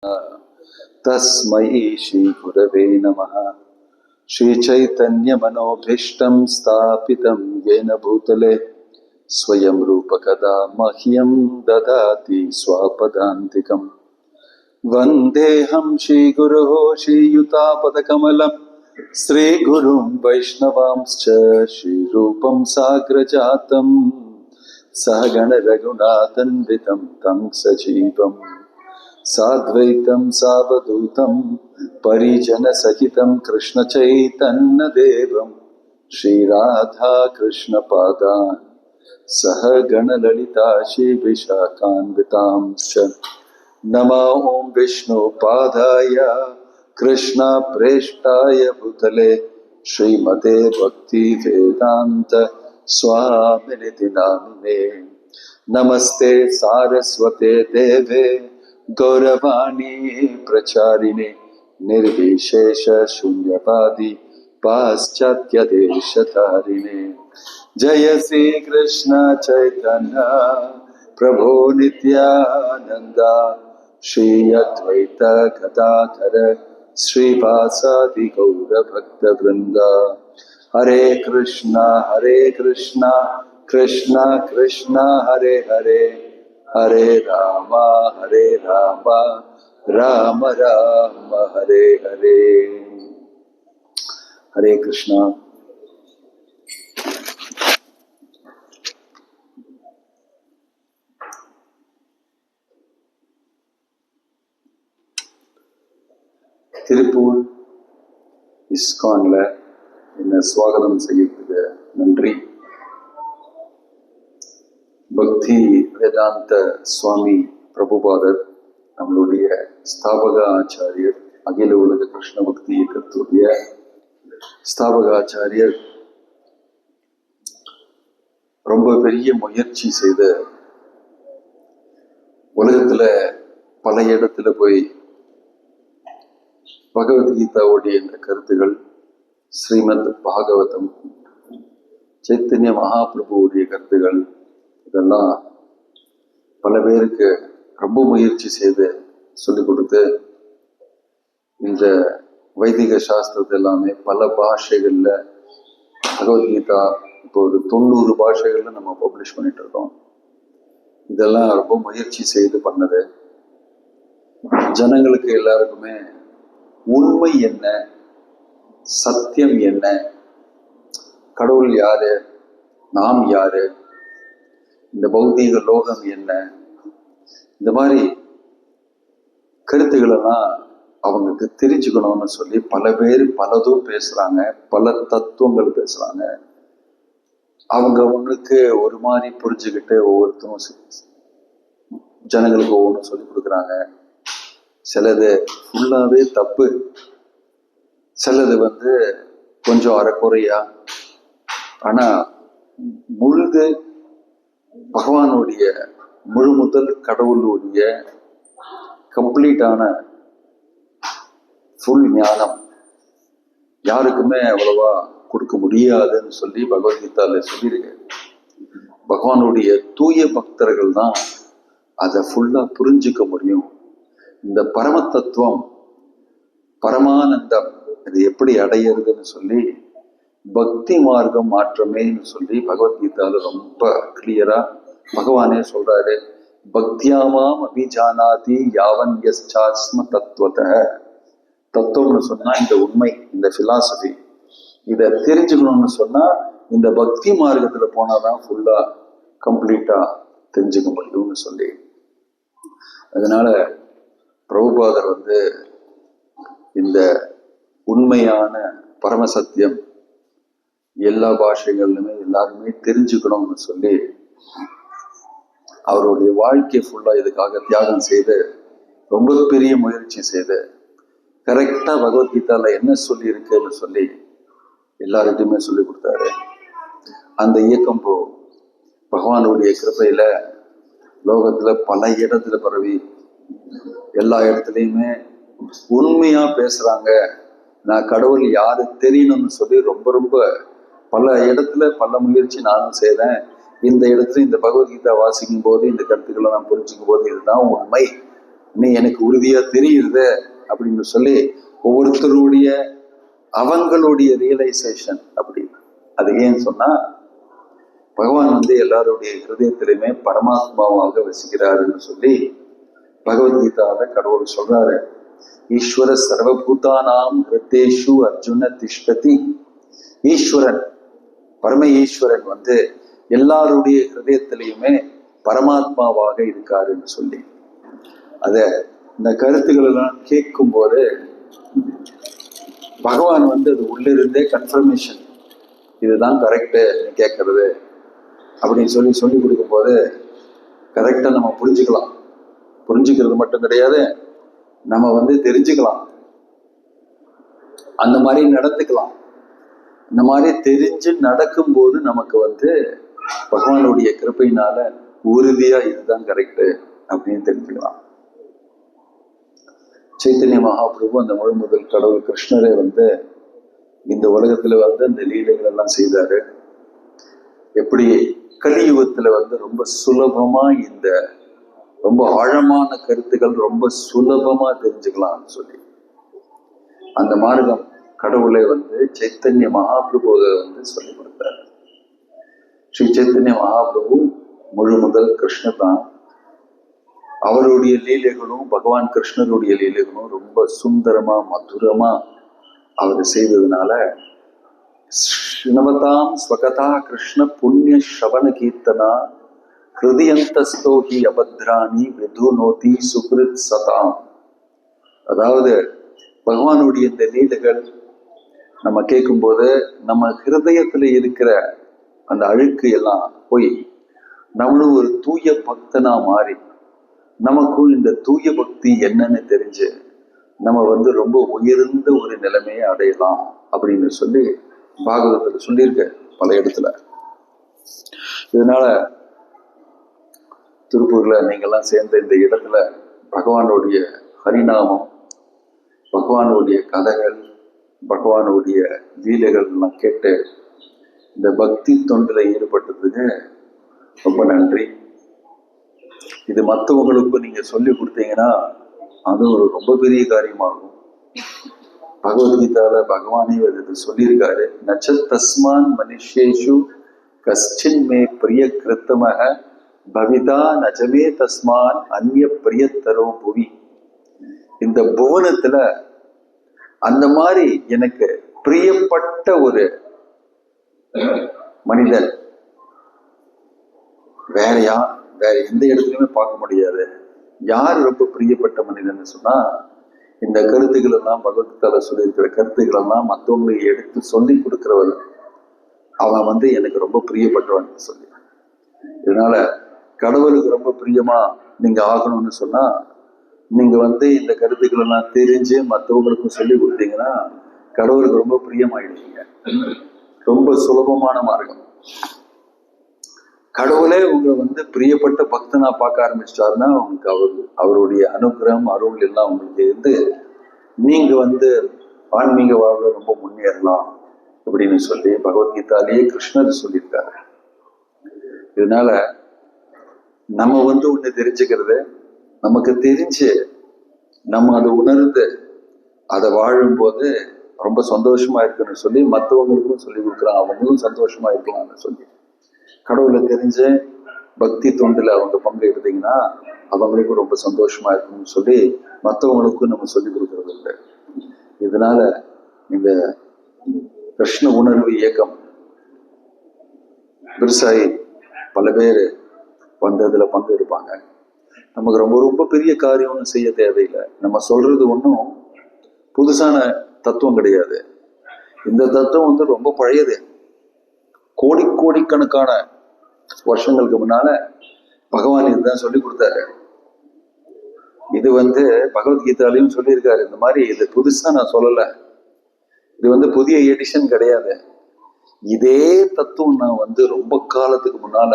तस्मै श्रीगुरवे नमः। श्रीचैतन्यमनोभीष्टं स्थापितं येन भूतले स्वयं रूपकदा मह्यं ददाति स्वापदान्तिकम्। वन्देऽहं श्रीगुरोः श्रीयुतापदकमलं श्रीगुरुं वैष्णवांश्च श्रीरूपं साग्रजातं सहगण रघुनाथन्वितं तं सजीवम् साद्वैतं सावधूतं परिजनसहितं कृष्णचैतन्यदेवं श्रीराधा कृष्णपादान् सहगणललिता श्रीविशाखान्वितांश्च नमो ॐ विष्णुपादाय कृष्णप्रेष्ठाय भूतले श्रीमते भक्तिवेदान्त स्वामिनिति नामिने। नमस्ते सारस्वते देवे गौरवाणी प्रचारिणे निर्विशेष शून्यवादी पाश्चात्य देशतारिणे। जय श्री कृष्ण चैतन्य प्रभो नित्यानंद श्री अद्वैत गदाधर श्रीवासादि गौर भक्त वृंद। हरे कृष्णा कृष्णा कृष्णा हरे हरे हरे राम राम राम हरे हरे। हरे कृष्णा। திருப்பூர் இஸ்கான்ல என்ன சுவாகதம் செய்யறதுக்கு நன்றி. பக்தி வேதாந்த சுவாமி பிரபுபாதர் நம்மளுடைய ஸ்தாபக ஆச்சாரியர், அகில உலக கிருஷ்ண பக்தி இயக்கத்துடைய ஸ்தாபக ஆச்சாரியர் ரொம்ப பெரிய முயற்சி செய்த, உலகத்துல பல இடத்துல போய் பகவத்கீதாவுடைய இந்த கருத்துகள், ஸ்ரீமத் பாகவதம், சைத்தன்ய மகாபிரபுவுடைய கருத்துகள், இதெல்லாம் பல பேருக்கு ரொம்ப முயற்சி செய்து சொல்லிக் கொடுத்து இந்த வைதிக சாஸ்திரத்தை எல்லாமே பல பாஷைகள்ல, பகவத்கீதா இப்போ ஒரு 90 பாஷைகள்ல நம்ம பப்ளிஷ் பண்ணிட்டு இருக்கோம். இதெல்லாம் ரொம்ப முயற்சி செய்து பண்ணது. ஜனங்களுக்கு எல்லாருக்குமே உண்மை என்ன, சத்தியம் என்ன, கடவுள் யாரு, நாம் யாரு, இந்த பௌதீக லோகம் என்ன, இந்த மாதிரி கருத்துக்களெல்லாம் அவங்களுக்கு தெரிஞ்சுக்கணும்னு சொல்லி பல பேர் பலதும் பேசுறாங்க, பல தத்துவங்கள் பேசுறாங்க. அவங்க ஒன்றுக்கு ஒரு மாதிரி புரிஞ்சுக்கிட்டு ஒவ்வொருத்தரும் ஜனங்களுக்கு ஒவ்வொன்றும் சொல்லி கொடுக்குறாங்க. சிலது ஃபுல்லாவே தப்பு, சிலது கொஞ்சம் அறக்குறையா, ஆனா முழுது பகவானுடைய முழு முதல் கடவுளுடைய கம்ப்ளீட்டான ஃபுல் ஞானம் யாருக்குமே அவ்வளவா கொடுக்க முடியாதுன்னு சொல்லி பகவத்கீதால சொல்லியிருக்கு. பகவானுடைய தூய பக்தர்கள் தான் அதை ஃபுல்லா புரிஞ்சுக்க முடியும். இந்த பரம தத்துவம், பரமானந்தம், இது எப்படி அடையிறதுன்னு சொல்லி பக்தி மார்க்கம் மாற்றமேன்னு சொல்லி பகவத்கீதால ரொம்ப கிளியரா பகவானே சொல்றாரு. பக்தியாமாம் அபிஜானாதி யாவன் யஸ்சாஸ்ம தத்துவத. தத்துவம்னு சொன்னா இந்த உண்மை, இந்த பிலாசபி, இதை தெரிஞ்சுக்கணும்னு சொன்னா இந்த பக்தி மார்க்கத்துல போனாதான் ஃபுல்லா கம்ப்ளீட்டா தெரிஞ்சுக்க முடியும்னு சொல்லி, அதனால பிரபுபாதர் இந்த உண்மையான பரமசத்தியம் எல்லா பாஷைகள்லுமே எல்லாருமே தெரிஞ்சுக்கணும்னு சொல்லி அவருடைய வாழ்க்கை ஃபுல்லா இதுக்காக தியாகம் செய்து ரொம்ப பெரிய முயற்சி செய்து கரெக்டா பகவத்கீதால என்ன சொல்லி இருக்குன்னு சொல்லி எல்லார்கிட்டையுமே சொல்லி கொடுத்தாரு. அந்த இயக்கம் பகவானுடைய கிருபையில லோகத்துல பல இடத்துல பரவி எல்லா இடத்துலையுமே உண்மையா பேசுறாங்க. நான் கடவுள் யாரு தெரியணும்னு சொல்லி ரொம்ப ரொம்ப பல இடத்துல பல முயற்சி நானும் செய்தேன். இந்த இடத்துல இந்த பகவத்கீதா வாசிக்கும் போது இந்த கருத்துக்களை நான் புரிஞ்சுக்கும் போது இதுதான் உண்மை, நீ எனக்கு உறுதியா தெரியுது அப்படின்னு சொல்லி ஒவ்வொருத்தருடைய அவங்களுடைய ரியலைசேஷன் அப்படி. அது ஏன்னு சொன்னா பகவான் வந்து எல்லாருடைய ஹிருதயத்திலுமே பரமாத்மாவாக வசிக்கிறாருன்னு சொல்லி பகவத்கீதாவில கடவுள் சொல்றாரு. ஈஸ்வர சர்வபூதானாம் ஹிருதேஷு அர்ஜுன திஷ்டதி. ஈஸ்வரன் பரம ஈஸ்வரன் வந்து எல்லாருடைய ஹிருதயத்திலையுமே பரமாத்மாவாக இருக்காருன்னு சொல்லி அத இந்த கருத்துக்கள் எல்லாம் கேட்கும் போது பகவான் வந்து அது உள்ளிருந்தே கன்ஃபர்மேஷன் இதுதான் கரெக்டு கேட்கறது அப்படின்னு சொல்லி சொல்லி கொடுக்கும் போது கரெக்டா நம்ம புரிஞ்சுக்கலாம். புரிஞ்சுக்கிறது மட்டும் கிடையாது, நம்ம வந்து தெரிஞ்சுக்கலாம், அந்த மாதிரி நடந்துக்கலாம். இந்த மாதிரி தெரிஞ்சு நடக்கும்போது நமக்கு வந்து பகவானுடைய கிருபையினால உறுதியா இதுதான் கரெக்டு அப்படின்னு தெரிஞ்சுக்கலாம். சைத்தன்ய மகாபிரபு அந்த முழு முதல் கடவுள் கிருஷ்ணரே வந்து இந்த உலகத்துல வந்து அந்த லீலைகள் எல்லாம் செய்தாரு. எப்படி கலியுகத்துல வந்து ரொம்ப சுலபமா இந்த ரொம்ப ஆழமான கருத்துக்கள் ரொம்ப சுலபமா தெரிஞ்சுக்கலாம்னு சொல்லி அந்த மார்க்கம் கடவுளை வந்து சைத்தன்ய மகாபிரபுவை வந்து சொல்லி கொடுத்தாரு. ஸ்ரீ சைத்தன்ய மகாபிரபு முழு முதல் கிருஷ்ணர் தான். அவருடைய லீலைகளும் பகவான் கிருஷ்ணருடைய லீலைகளும் ரொம்ப சுந்தரமா மதுரமா அவர் செய்ததுனால ஸ்ரீமதாம் ஸ்வகதா கிருஷ்ண புண்ணிய ஸ்ரவண கீர்த்தனா ஹிருதயந்தஸ்தோஹி அபத்ராணி விது நோதி சுக்ரித் சதாம். அதாவது பகவானுடைய இந்த லீலைகள் நம்ம கேட்கும்போது நம்ம ஹிருதயத்துல இருக்கிற அந்த அழுக்கு எல்லாம் போய் நம்மளும் ஒரு தூய பக்தனா மாறி நமக்கும் இந்த தூய பக்தி என்னன்னு தெரிஞ்சு நம்ம வந்து ரொம்ப உயர்ந்த ஒரு நிலைமையை அடையலாம் அப்படின்னு சொல்லி பாகவதத்துல சொல்லியிருக்க பல இடத்துல. இதனால திருப்பூர்ல நீங்கெல்லாம் சேர்ந்த இந்த இடத்துல பகவானுடைய ஹரிநாமம், பகவானுடைய கதைகள், பகவானுடைய லீலைகள் எல்லாம் கேட்டு இந்த பக்தி தொண்டில் ஈடுபட்டதுக்கு ரொம்ப நன்றி. இது மற்றவங்களுக்கும் நீங்க சொல்லி கொடுத்தீங்கன்னா அது ஒரு ரொம்ப பெரிய காரியமாகும். பகவத்கீதால பகவானே இது சொல்லியிருக்காரு. நச்ச தஸ்மான் மனுஷேஷு கஷ்டின் மே பிரிய கிருத்தமக பவிதா நஜமே தஸ்மான் அந்நிய பிரியத்தரோ புவி. இந்த புவனத்துல அந்த மாதிரி எனக்கு பிரியப்பட்ட ஒரு மனிதன் வேற எந்த இடத்துலயுமே பார்க்க முடியாது. யார் ரொம்ப பிரியப்பட்ட மனிதன் சொன்னா இந்த கருத்துக்கள் எல்லாம் பகவத்கீதால சொல்லியிருக்கிற கருத்துக்கள் எல்லாம் மற்றவங்களுக்கு எடுத்து சொல்லி கொடுக்கிறவர் அவன் வந்து எனக்கு ரொம்ப பிரியப்பட்டவன் சொல்லி. இதனால கடவுளுக்கு ரொம்ப பிரியமா நீங்க ஆகணும்னு சொன்னா நீங்க வந்து இந்த கருத்துக்கள் எல்லாம் தெரிஞ்சு மற்றவங்களுக்கும் சொல்லி கொடுத்தீங்கன்னா கடவுளுக்கு ரொம்ப பிரியமாயிடுவீங்க. ரொம்ப சுலபமான மார்க்கம். கடவுளே உங்களை வந்து பிரியப்பட்ட பக்தனா பார்க்க ஆரம்பிச்சிட்டாருன்னா உங்களுக்கு அவருடைய அனுகிரகம் அருள் எல்லாம் உங்களுக்கு இருந்து நீங்க வந்து ஆன்மீக வாழ்வில் ரொம்ப முன்னேறலாம் அப்படின்னு சொல்லி பகவத்கீதாலேயே கிருஷ்ணர் சொல்லியிருக்காரு. இதனால நம்ம வந்து ஒண்ணு தெரிஞ்சுக்கிறது, நமக்கு தெரிஞ்சு நம்ம அதை உணர்ந்து அதை வாழும்போது ரொம்ப சந்தோஷமா இருக்குன்னு சொல்லி மற்றவங்களுக்கும் சொல்லி கொடுக்குறான். அவங்களும் சந்தோஷமா இருக்கலாம்னு சொல்லி கடவுளை தெரிஞ்ச பக்தி தொண்டில் அவங்க பங்கு எடுத்தீங்கன்னா அவங்களுக்கும் ரொம்ப சந்தோஷமா இருக்குன்னு சொல்லி மற்றவங்களுக்கும் நம்ம சொல்லி கொடுக்கறது இல்லை. இதனால இந்த கிருஷ்ண உணர்வு இயக்கம் பெருசாகி பல பேர் வந்து அதுல பங்கு எடுப்பாங்க. நமக்கு ரொம்ப ரொம்ப பெரிய காரியம் ஒன்றும் செய்ய தேவையில்லை. நம்ம சொல்றது ஒன்றும் புதுசான தத்துவம் கிடையாது. இந்த தத்துவம் வந்து ரொம்ப பழையது. கோடிக்கணக்கான வருஷங்களுக்கு முன்னால பகவான் இதுதான் சொல்லி கொடுத்தாரு. இது வந்து பகவத்கீதாலையும் சொல்லியிருக்காரு. இந்த மாதிரி இது புதுசா நான் சொல்லல, இது வந்து புதிய எடிஷன் கிடையாது. இதே தத்துவம் நான் வந்து ரொம்ப காலத்துக்கு முன்னால,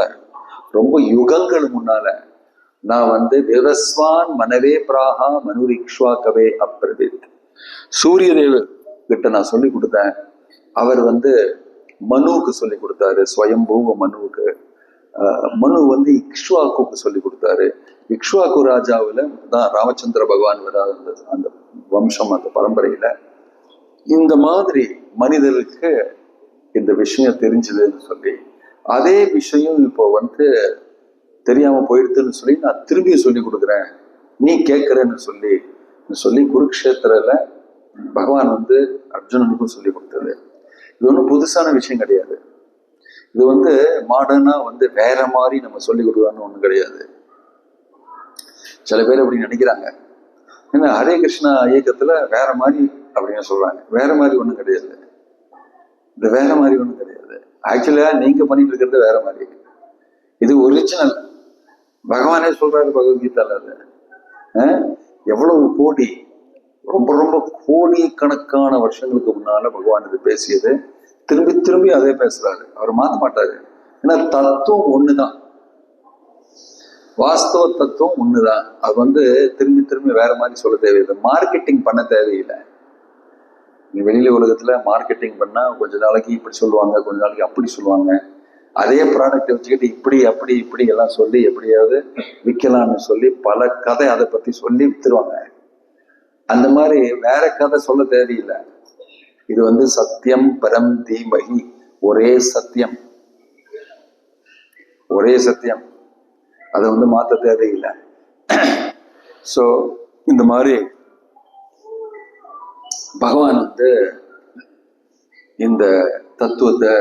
ரொம்ப யுகங்கள் முன்னால நான் வந்து விவஸ்வான் மனவே பிராகா மனுரிக்ஷ்வா கவே அப்பிரதித் சூரியதேவ கிட்ட நான் சொல்லி கொடுத்தேன். அவர் வந்து மனுவுக்கு சொல்லி கொடுத்தாரு, ஸ்வயம்பூவ மனுவுக்கு. மனு வந்து இக்ஷ்வாக்குக்கு சொல்லி கொடுத்தாரு. இக்ஷ்வாக்கு ராஜாவில் தான் ராமச்சந்திர பகவான் வராது. அந்த வம்சம், அந்த பரம்பரையில இந்த மாதிரி மனிதருக்கு இந்த விஷயம் தெரிஞ்சதுன்னு சொல்லி, அதே விஷயம் இப்போ தெரியாம போயிடுதுன்னு சொல்லி நான் திரும்பி சொல்லி கொடுக்குறேன், நீ கேட்கிறேன்னு சொல்லி குருக்ஷேத்திரல பகவான் அர்ஜுனனுக்கும் சொல்லி கொடுத்தது. இது ஒன்றும் புதுசான விஷயம் கிடையாது. இது மாடர்னா வேற மாதிரி நம்ம சொல்லி கொடுக்கணும்னு ஒன்றும் கிடையாது. சில பேர் அப்படி நினைக்கிறாங்க. ஏன்னா ஹரே கிருஷ்ணா இயக்கத்துல வேற மாதிரி அப்படின்னு சொல்றாங்க. வேற மாதிரி ஒன்றும் கிடையாது. இந்த வேற மாதிரி ஒன்றும் கிடையாது. ஆக்சுவலா நீங்க பண்ணிட்டு இருக்கிறது வேற மாதிரி. இது ஒரிஜினல். பகவானே சொல்றாரு பகவத்கீதால. அது எவ்வளவு கோடி, ரொம்ப ரொம்ப கோடிக்கணக்கான வருஷங்களுக்கு முன்னால பகவான் இது பேசியது திரும்பி திரும்பி அதே பேசுறாரு. அவர் மாற்ற மாட்டாரு. ஏன்னா தத்துவம் ஒண்ணுதான், வாஸ்தவ தத்துவம் ஒண்ணுதான். அது திரும்பி திரும்பி வேற மாதிரி சொல்ல தேவையில்லை. மார்க்கெட்டிங் பண்ண தேவையில்லை. நீ வெளியில உலகத்துல மார்க்கெட்டிங் பண்ணா கொஞ்ச நாளைக்கு இப்படி சொல்லுவாங்க, கொஞ்ச நாளைக்கு அப்படி சொல்லுவாங்க. அதே ப்ராடக்ட் வச்சுக்கிட்டு இப்படி அப்படி இப்படி எல்லாம் சொல்லி எப்படியாவது விற்கலாம்னு சொல்லி பல கதை அதை பத்தி சொல்லி வித்துருவாங்க. அந்த மாதிரி வேற கதை சொல்ல தேவையில்லை. இது சத்தியம் பரம் தீமகி, ஒரே சத்தியம், ஒரே சத்தியம். அதை மாத்த தேவையில்லை. சோ இந்த மாதிரி பகவான் இந்த தத்துவத்தை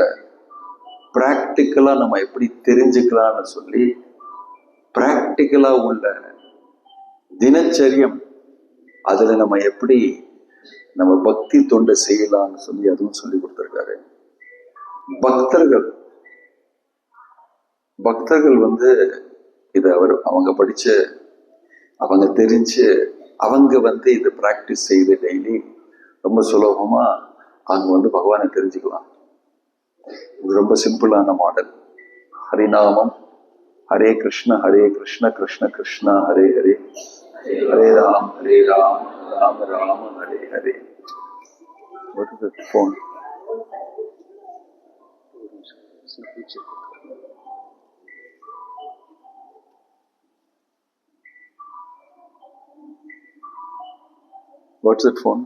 பிராக்டிக்கலா நம்ம எப்படி தெரிஞ்சுக்கலாம்னு சொல்லி, பிராக்டிக்கலா உள்ள தினச்சரியம் அதுல நம்ம எப்படி நம்ம பக்தி தொண்டை செய்யலாம்னு சொல்லி அதுவும் சொல்லி கொடுத்திருக்காரு. பக்தர்கள் இதை அவங்க படிச்சு, அவங்க தெரிஞ்சு, அவங்க இதை பிராக்டிஸ் செய்து டெய்லி ரொம்ப சுலபமா அவங்க பகவானை தெரிஞ்சுக்கலாம். இது ரொம்ப சிம்பிளான மாடல். ஹரிநாமம், Hare Krishna Krishna Krishna Hare Hare, Hare Ram Rama Rama Hare Hare. What is that phone? What's that phone?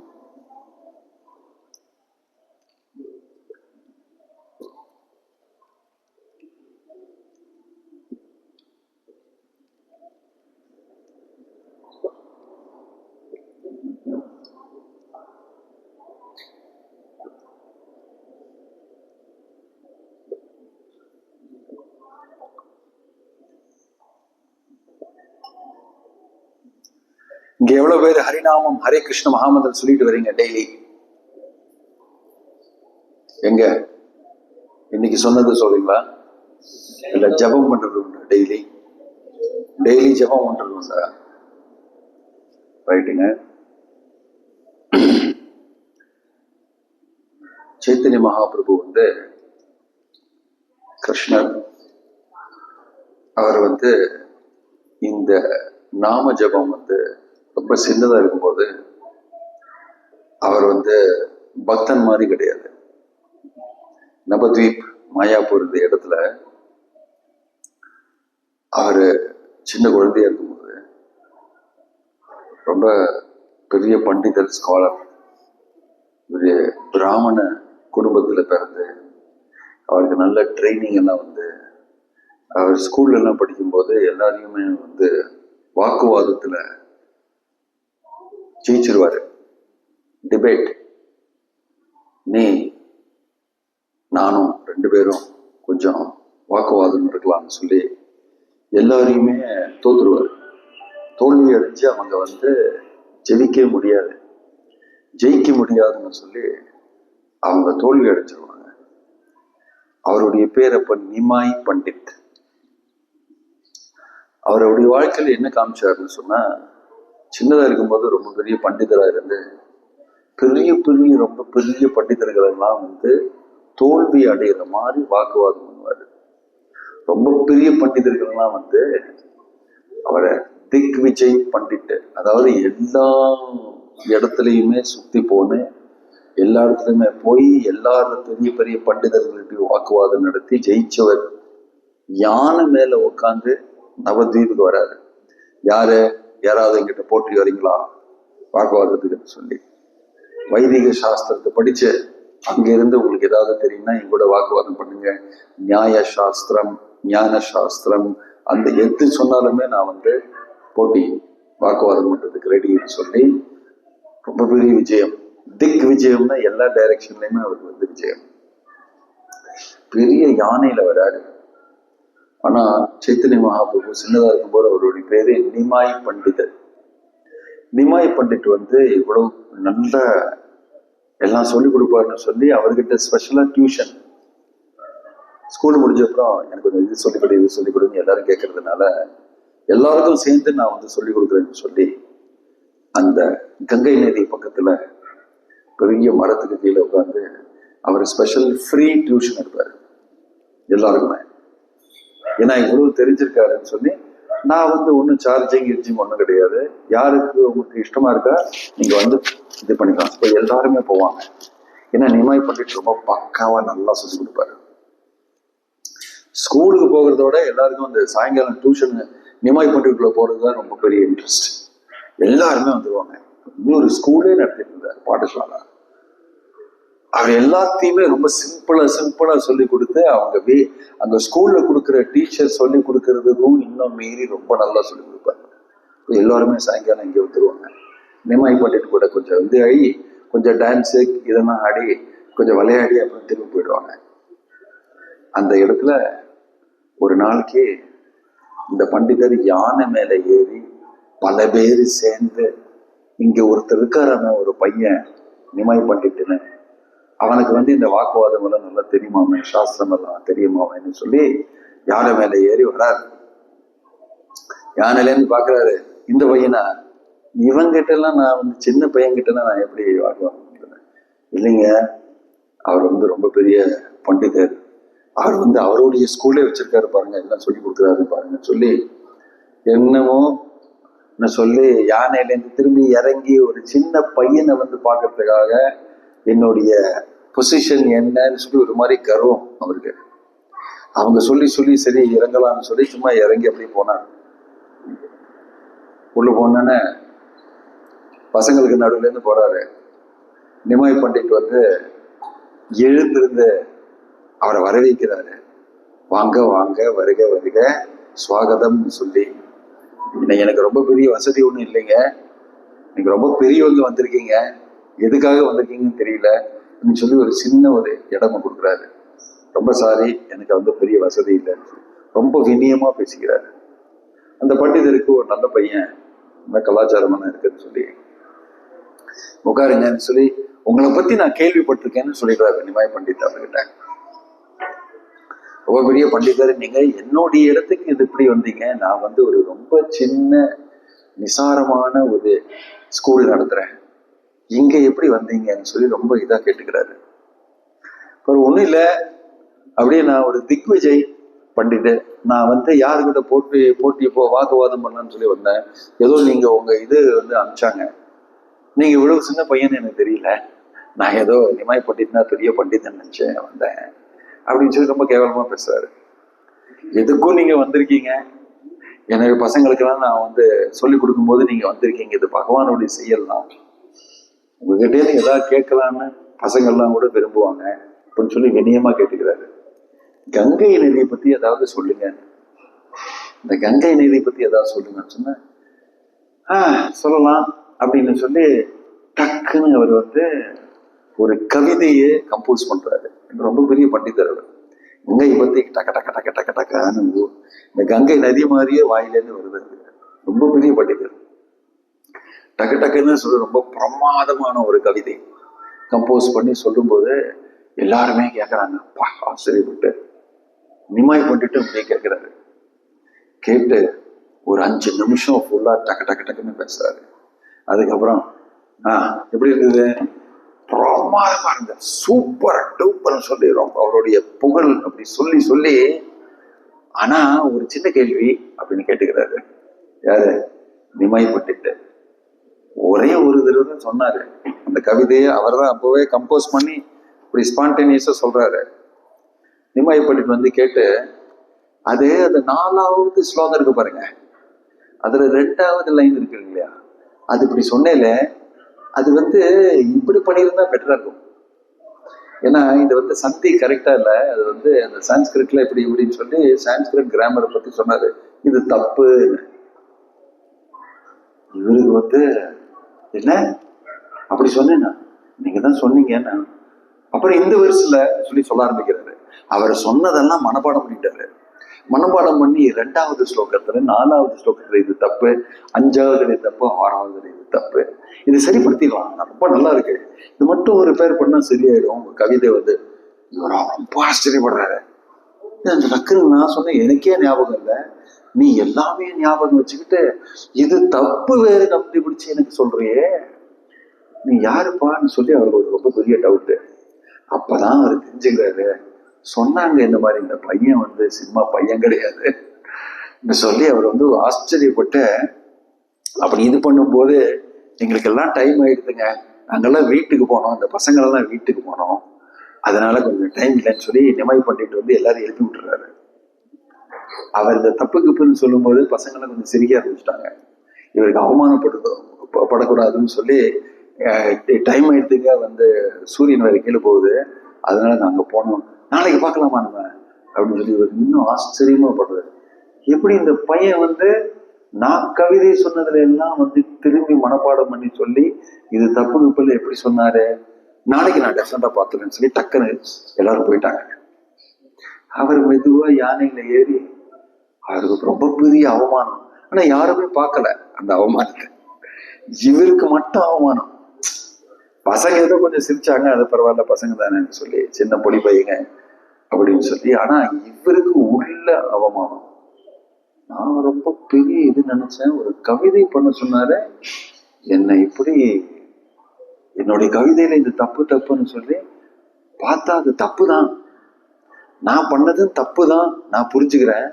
இங்க எவ்வளவு பேர் ஹரிநாமம் ஹரே கிருஷ்ண மகாமந்திரம் சொல்லிட்டு வரீங்க டெய்லி? எங்க இன்னைக்கு சொன்னது சொல்றீங்களா? இல்ல ஜபம் பண்றது உண்டா? டெய்லி ஜபம் பண்றது உண்டா? ரைட்டுங்க. சைத்தன்ய மகாபிரபு கிருஷ்ணர், அவர் இந்த நாம ஜபம் ரொம்ப சின்னதா இருக்கும்போது அவர் பக்தன் மாதிரி கிடையாது. நவத்வீப் மாயாப்பூர் இந்த இடத்துல அவரு சின்ன குழந்தையா இருக்கும்போது ரொம்ப பெரிய பண்டிதர், ஸ்காலர், ஒரு பிராமண குடும்பத்துல பிறந்து அவருக்கு நல்ல ட்ரைனிங் எல்லாம் அவர் ஸ்கூல்ல எல்லாம் படிக்கும்போது எல்லாரையுமே வாக்குவாதத்துல ஜெயிச்சிருவாரு. டிபேட், நீ நானும் ரெண்டு பேரும் கொஞ்சம் வாக்குவாதம் இருக்கலாம்னு சொல்லி எல்லாரையுமே தோத்துருவாரு. தோல்வி அடைஞ்சு அவங்க ஜெயிக்க முடியாதுன்னு சொல்லி அவங்க தோல்வி அடைஞ்சிருவாங்க. அவருடைய பேர் அப்ப நிமாய் பண்டிட். அவருடைய வாழ்க்கையில என்ன காமிச்சாருன்னு சொன்னா, சின்னதா இருக்கும்போது ரொம்ப பெரிய பண்டிதரா இருந்து ரொம்ப பெரிய பண்டிதர்கள் எல்லாம் தோல்வி அடைகிற மாதிரி வாக்குவாதம் பண்ணுவாரு. ரொம்ப பெரிய பண்டிதர்கள் எல்லாம் அவரை திக் விஜய் பண்டிட், அதாவது எல்லா இடத்துலையுமே சுத்தி போன, எல்லா இடத்துலையுமே போய் எல்லா பெரிய பெரிய பண்டிதர்களுக்கு வாக்குவாதம் நடத்தி ஜெயிச்சவர். யானை மேல உட்காந்து நவத்வீபுக்கு வராரு. யாரு யாராவது என்கிட்ட போற்றி வரீங்களா வாக்குவாதத்துக்கு சொல்லி. வைதிக சாஸ்திரத்தை படிச்சு அங்கிருந்து உங்களுக்கு ஏதாவது தெரியும்னா என் கூட வாக்குவாதம் பண்ணுங்க. நியாய சாஸ்திரம், ஞான சாஸ்திரம், அந்த எது சொன்னாலுமே நான் வந்து போட்டி வாக்குவாதம் பண்றதுக்கு ரெடின்னு சொல்லி ரொம்ப பெரிய விஜயம். திக் விஜயம்னா எல்லா டைரக்ஷன்லயுமே அவருக்கு வந்து விஜயம். பெரிய யானையில வராரு. ஆனா சைத்தன்ய மகாபிரபு சின்னதா இருக்கும்போது அவருடைய பேரு நிமாய் பண்டிதர். நிமாய் பண்டிட் வந்து இவ்வளவு நல்ல எல்லாம் சொல்லிக் கொடுப்பாருன்னு சொல்லி அவர்கிட்ட ஸ்பெஷலா டியூஷன். ஸ்கூல் முடிஞ்ச அப்புறம் எனக்கு கொஞ்சம் இது சொல்லிக் கொடு இது சொல்லிக் கொடுன்னு எல்லாரும் கேட்கறதுனால எல்லாருக்கும் சேர்ந்து நான் வந்து சொல்லிக் கொடுக்குறேன்னு சொல்லி அந்த கங்கை நதி பக்கத்துல பெரிய மரத்துக்கு கீழே உட்காந்து அவர் ஸ்பெஷல் ஃப்ரீ டியூஷன் எடுப்பாரு எல்லாருக்குமே. ஏன்னா இவ்வளவு தெரிஞ்சிருக்காருன்னு சொல்லி நான் வந்து ஒன்றும் சார்ஜிங் கிர்ஜிங் ஒன்றும் கிடையாது. யாருக்கு உங்களுக்கு இஷ்டமா இருக்கா நீங்க வந்து இது பண்ணிக்கலாம். இப்போ எல்லாருமே போவாங்க. ஏன்னா நிமாய் பண்ணிட்டு ரொம்ப பக்காவா நல்லா சொல்லி கொடுப்பாரு. ஸ்கூலுக்கு போகிறதோட எல்லாருக்கும் அந்த சாயங்காலம் டியூஷன் நிமாய் பண்டிட்டுக்குள்ள போறதுதான் ரொம்ப பெரிய இன்ட்ரெஸ்ட். எல்லாருமே வந்துருவாங்க. இன்னொரு ஸ்கூலே நடத்திட்டு இருந்தார் பாடசாலா. அவர் எல்லாத்தையுமே ரொம்ப சிம்பிளா சொல்லி கொடுத்து அவங்க அங்க ஸ்கூல்ல கொடுக்குற டீச்சர் சொல்லி கொடுக்கறதுக்கும் இன்னும் மீறி ரொம்ப நல்லா சொல்லி கொடுப்பாங்க. எல்லாருமே சாயங்காலம் இங்கே வந்துருவாங்க. நிமாய் பண்ணிட்டு கூட கொஞ்சம் வந்து ஆகி கொஞ்சம் டான்ஸு இதெல்லாம் ஆடி கொஞ்சம் விளையாடி அப்புறம் திரும்பி போயிடுவாங்க. அந்த இடத்துல ஒரு நாளைக்கு இந்த பண்டிதர் யானை மேல ஏறி பல பேர் சேர்ந்து இங்க ஒருத்தர் இருக்காரான ஒரு பையன் நிமாய் பண்டிட்டுன்னு, அவனுக்கு வந்து இந்த வாக்குவாதம் எல்லாம் நல்லா தெரியுமாமே, சாஸ்திரம் எல்லாம் தெரியுமாமேன்னு சொல்லி யானை மேல ஏறி வராரு. யானையில இருந்து பாக்குறாரு இந்த பையனா, இவங்கிட்ட எல்லாம் நான் வந்து சின்ன பையன்கிட்ட எல்லாம் நான் எப்படி வாக்குவாதம் பண்றேன்? இல்லைங்க, அவர் வந்து ரொம்ப பெரிய பண்டிதர். அவர் வந்து அவருடைய ஸ்கூலே வச்சிருக்காரு பாருங்க, எல்லாம் சொல்லி கொடுக்குறாரு பாருங்க சொல்லி என்னமோ சொல்லி யானையிலேருந்து திரும்பி இறங்கி ஒரு சின்ன பையனை வந்து பார்க்கறதுக்காக என்னுடைய பொசிஷன் என்னன்னு சொல்லி ஒரு மாதிரி கர்வம் அவருக்கு. அவங்க சொல்லி சொல்லி சரி இறங்கலாம்னு சொல்லி சும்மா இறங்கி அப்படியே போனார். உள்ள போனோன்னே பசங்களுக்கு நடுவுல இருந்து போறாரு. நிமாய் பண்டிட் வந்து எழுந்திருந்து அவரை வரவேற்கிறாரு. வாங்க வாங்க, வருக வருக, சுவாகதம் சொல்லி. இன்னைக்கு எனக்கு ரொம்ப பெரிய வசதி ஒன்றும் இல்லைங்க, நீங்க ரொம்ப பெரியவங்க வந்திருக்கீங்க, எதுக்காக வந்திருக்கீங்கன்னு தெரியல சொல்லி ஒரு சின்ன ஒரு இடமும் கொடுக்குறாரு. ரொம்ப சாரி, எனக்கு வந்து பெரிய வசதி இல்லைன்னு ரொம்ப வினியமா பேசிக்கிறாரு. அந்த பண்டிதருக்கு ஒரு நல்ல பையன், நல்ல கலாச்சாரமான இருக்குன்னு சொல்லி உட்காருங்கன்னு சொல்லி உங்களை பத்தி நான் கேள்விப்பட்டிருக்கேன்னு சொல்லிடுறாரு நிமாய் பண்டித் அவர்கிட்ட. ரொம்ப பெரிய பண்டிதர் நீங்க, என்னுடைய இடத்துக்கு இது இப்படி வந்தீங்க, நான் வந்து ஒரு ரொம்ப சின்ன நிசாரமான ஒரு ஸ்கூல் நடத்துறேன், இங்க எப்படி வந்தீங்கன்னு சொல்லி ரொம்ப இதா கேட்டுக்கிறாரு. ஒரு ஒண்ணும் இல்லை, அப்படியே நான் ஒரு திக்விஜய் பண்டிதர், நான் வந்து யாருக்கிட்ட போட்டி இப்போ வாக்குவாதம் பண்ணலான்னு சொல்லி வந்தேன். ஏதோ நீங்க உங்க இது வந்து அனுப்பிச்சாங்க, நீங்க இவ்வளவு சின்ன பையன்னு எனக்கு தெரியல, நான் ஏதோ நிமாய் பண்டித்னா பெரிய பண்டிதன் நினைச்சேன் வந்தேன் அப்படின்னு சொல்லி ரொம்ப கேவலமா பேசுறாரு. எதுக்கும் நீங்க வந்திருக்கீங்க, என்னுடைய பசங்களுக்கெல்லாம் நான் வந்து சொல்லி கொடுக்கும்போது நீங்க வந்திருக்கீங்க, இது பகவானுடைய செயல்லாம், உங்ககிட்டே ஏதாவது கேட்கலான்னு பசங்கள்லாம் கூட விரும்புவாங்க அப்படின்னு சொல்லி வினயமா கேட்டுக்கிறாரு. கங்கை நதியை பத்தி ஏதாவது சொல்லுங்க, இந்த கங்கை நதியை பத்தி ஏதாவது சொல்லுங்கன்னு சொன்ன சொல்லலாம் அப்படின்னு சொல்லி டக்குன்னு அவர் வந்து ஒரு கவிதையை கம்போஸ் பண்றாரு. ரொம்ப பெரிய பண்டிதர் அவர். கங்கை பத்தி டக்க டக்க டக்க டக்க டக்கான்னு இந்த கங்கை நதி மாதிரியே வாயிலேருந்து வருது. ரொம்ப பெரிய பண்டிதர். டக்கு டக்குன்னு சொல்லி ரொம்ப பிரமாதமான ஒரு கவிதை கம்போஸ் பண்ணி சொல்லும்போது எல்லாருமே கேட்கறாங்க, ஆச்சரியப்பட்டு. நிமாய் பண்ணிட்டு அப்படியே கேட்கிறாரு. கேட்டு ஒரு 5 நிமிஷம் ஃபுல்லா டக்கு டக்கு டக்குன்னு பேசுறாரு. அதுக்கப்புறம் எப்படி இருந்தது, பிரமாதமா இருந்த, சூப்பர் டூப்பர் சொல்லி ரொம்ப அவருடைய புகழ் அப்படி சொல்லி சொல்லி, ஆனா ஒரு சின்ன கேள்வி அப்படின்னு கேட்டுக்கிறாரு. யாரு, நிமாய் பண்டிட். ஒரே ஒரு தடவை சொன்னாரு அந்த கவிதையை, அவர் தான் அப்பவே கம்போஸ் பண்ணி இப்படி ஸ்பான்டேனியஸா சொல்றாரு. நிமாய் பண்டிட் வந்து கேட்டு, அதே அந்த 4வது ஸ்லோகம் இருக்கு பாருங்க, அதுல 2வது லைன் இருக்கு இல்லையா, அது இப்படி சொன்னேல, அது இப்படி பண்ணியிருந்தா பெட்டரா இருக்கும். ஏன்னா இது சந்தி கரெக்டா இல்ல. அது அந்த சான்ஸ்கிரிட்ல இப்படி இப்படின்னு சொல்லி சான்ஸ்கிரிட் கிராமரை பத்தி சொன்னாரு. இது தப்பு. இவருக்கு என்ன அப்படி சொன்னேன்னா, நீங்க தான் சொன்னீங்கன்னா, அப்புறம் இந்த வருஷத்துல சொல்ல ஆரம்பிக்கிறாரு. அவர் சொன்னதெல்லாம் மனப்பாடம் பண்ணிட்டாரு. மனப்பாடம் பண்ணி 2வது ஸ்லோகத்துல 4வது ஸ்லோகத்துல இது தப்பு, 5வது இது தப்பு, 6வது இது தப்பு, இது சரிப்படுத்திடலாம், ரொம்ப நல்லா இருக்கு, இது மட்டும் ஒரு ரிப்பேர் பண்ணா சரியாயிடும். உங்க கவிதை இவரா ரொம்ப ஆச்சரியப்படுறாரு. டக்குன்னு நான் சொன்னேன், எனக்கே ஞாபகம் இல்லை, நீ எல்லாமே ஞாபகம் வச்சுக்கிட்டு இது தப்பு வேறு கண்டுபிடிச்சு எனக்கு சொல்றியே, நீ யாருப்பான்னு சொல்லி அவருக்கு ஒரு ரொம்ப பெரிய டவுட்டு. அப்பதான் அவர் தெரிஞ்சுக்கிறாரு, சொன்னாங்க இந்த மாதிரி இந்த பையன் சினிமா பையன் கிடையாது சொல்லி அவர் ஆச்சரியப்பட்டு, அப்படி இது பண்ணும்போது எங்களுக்கு எல்லாம் டைம் ஆயிடுதுங்க, நாங்கெல்லாம் வீட்டுக்கு போனோம், அந்த பசங்களெல்லாம் வீட்டுக்கு போனோம், அதனால கொஞ்சம் டைம் இல்லைன்னு சொல்லி நிமை பண்ணிட்டு எல்லாரும் எழுப்பி விட்டுறாரு. அவர் இந்த தப்பு கிப்புன்னு சொல்லும் போது பசங்களாம் கொஞ்சம் சிரிக்க ஆரம்பிச்சிட்டாங்க. இவருக்கு அவமானப்படக்கூடாதுன்னு சொல்லி டைம் ஆயிடுத்துங்க, சூரியன் வேற கீழே போகுது, அதனால நாங்க போனோம், நாளைக்கு பார்க்கலாமா நம்ம அப்படின்னு சொல்லி இவர் இன்னும் ஆச்சரியமா படுறாரு. எப்படி இந்த பையன் நான் கவிதை சொன்னதுல எல்லாம் திரும்பி மனப்பாடம் பண்ணி சொல்லி இது தப்பு கிப்புல எப்படி சொன்னாரு, நாளைக்கு நான் டெஃபரெண்டா பார்த்துறேன்னு சொல்லி டக்குன்னு எல்லாரும் போயிட்டாங்க. அவர் மெதுவா யானையில ஏறி, அவருக்கு ரொம்ப பெரிய அவமானம். ஆனா யாருமே பார்க்கல அந்த அவமானத்தை, இவருக்கு மட்டும் அவமானம். பசங்க ஏதோ கொஞ்சம் சிரிச்சாங்க, அது பரவாயில்ல, பசங்க தானேன்னு சொல்லி, சின்ன பொடி பையங்க அப்படின்னு சொல்லி. ஆனா இவருக்கு உள்ள அவமானம். நான் ரொம்ப பெரிய இது நினைச்சேன், ஒரு கவிதை பண்ண சொன்னாரு, என்னை இப்படி என்னுடைய கவிதையில இது தப்பு தப்புன்னு சொல்லி பார்த்தா அது தப்பு தான், நான் பண்ணதும் தப்பு தான், நான் புரிஞ்சுக்கிறேன்,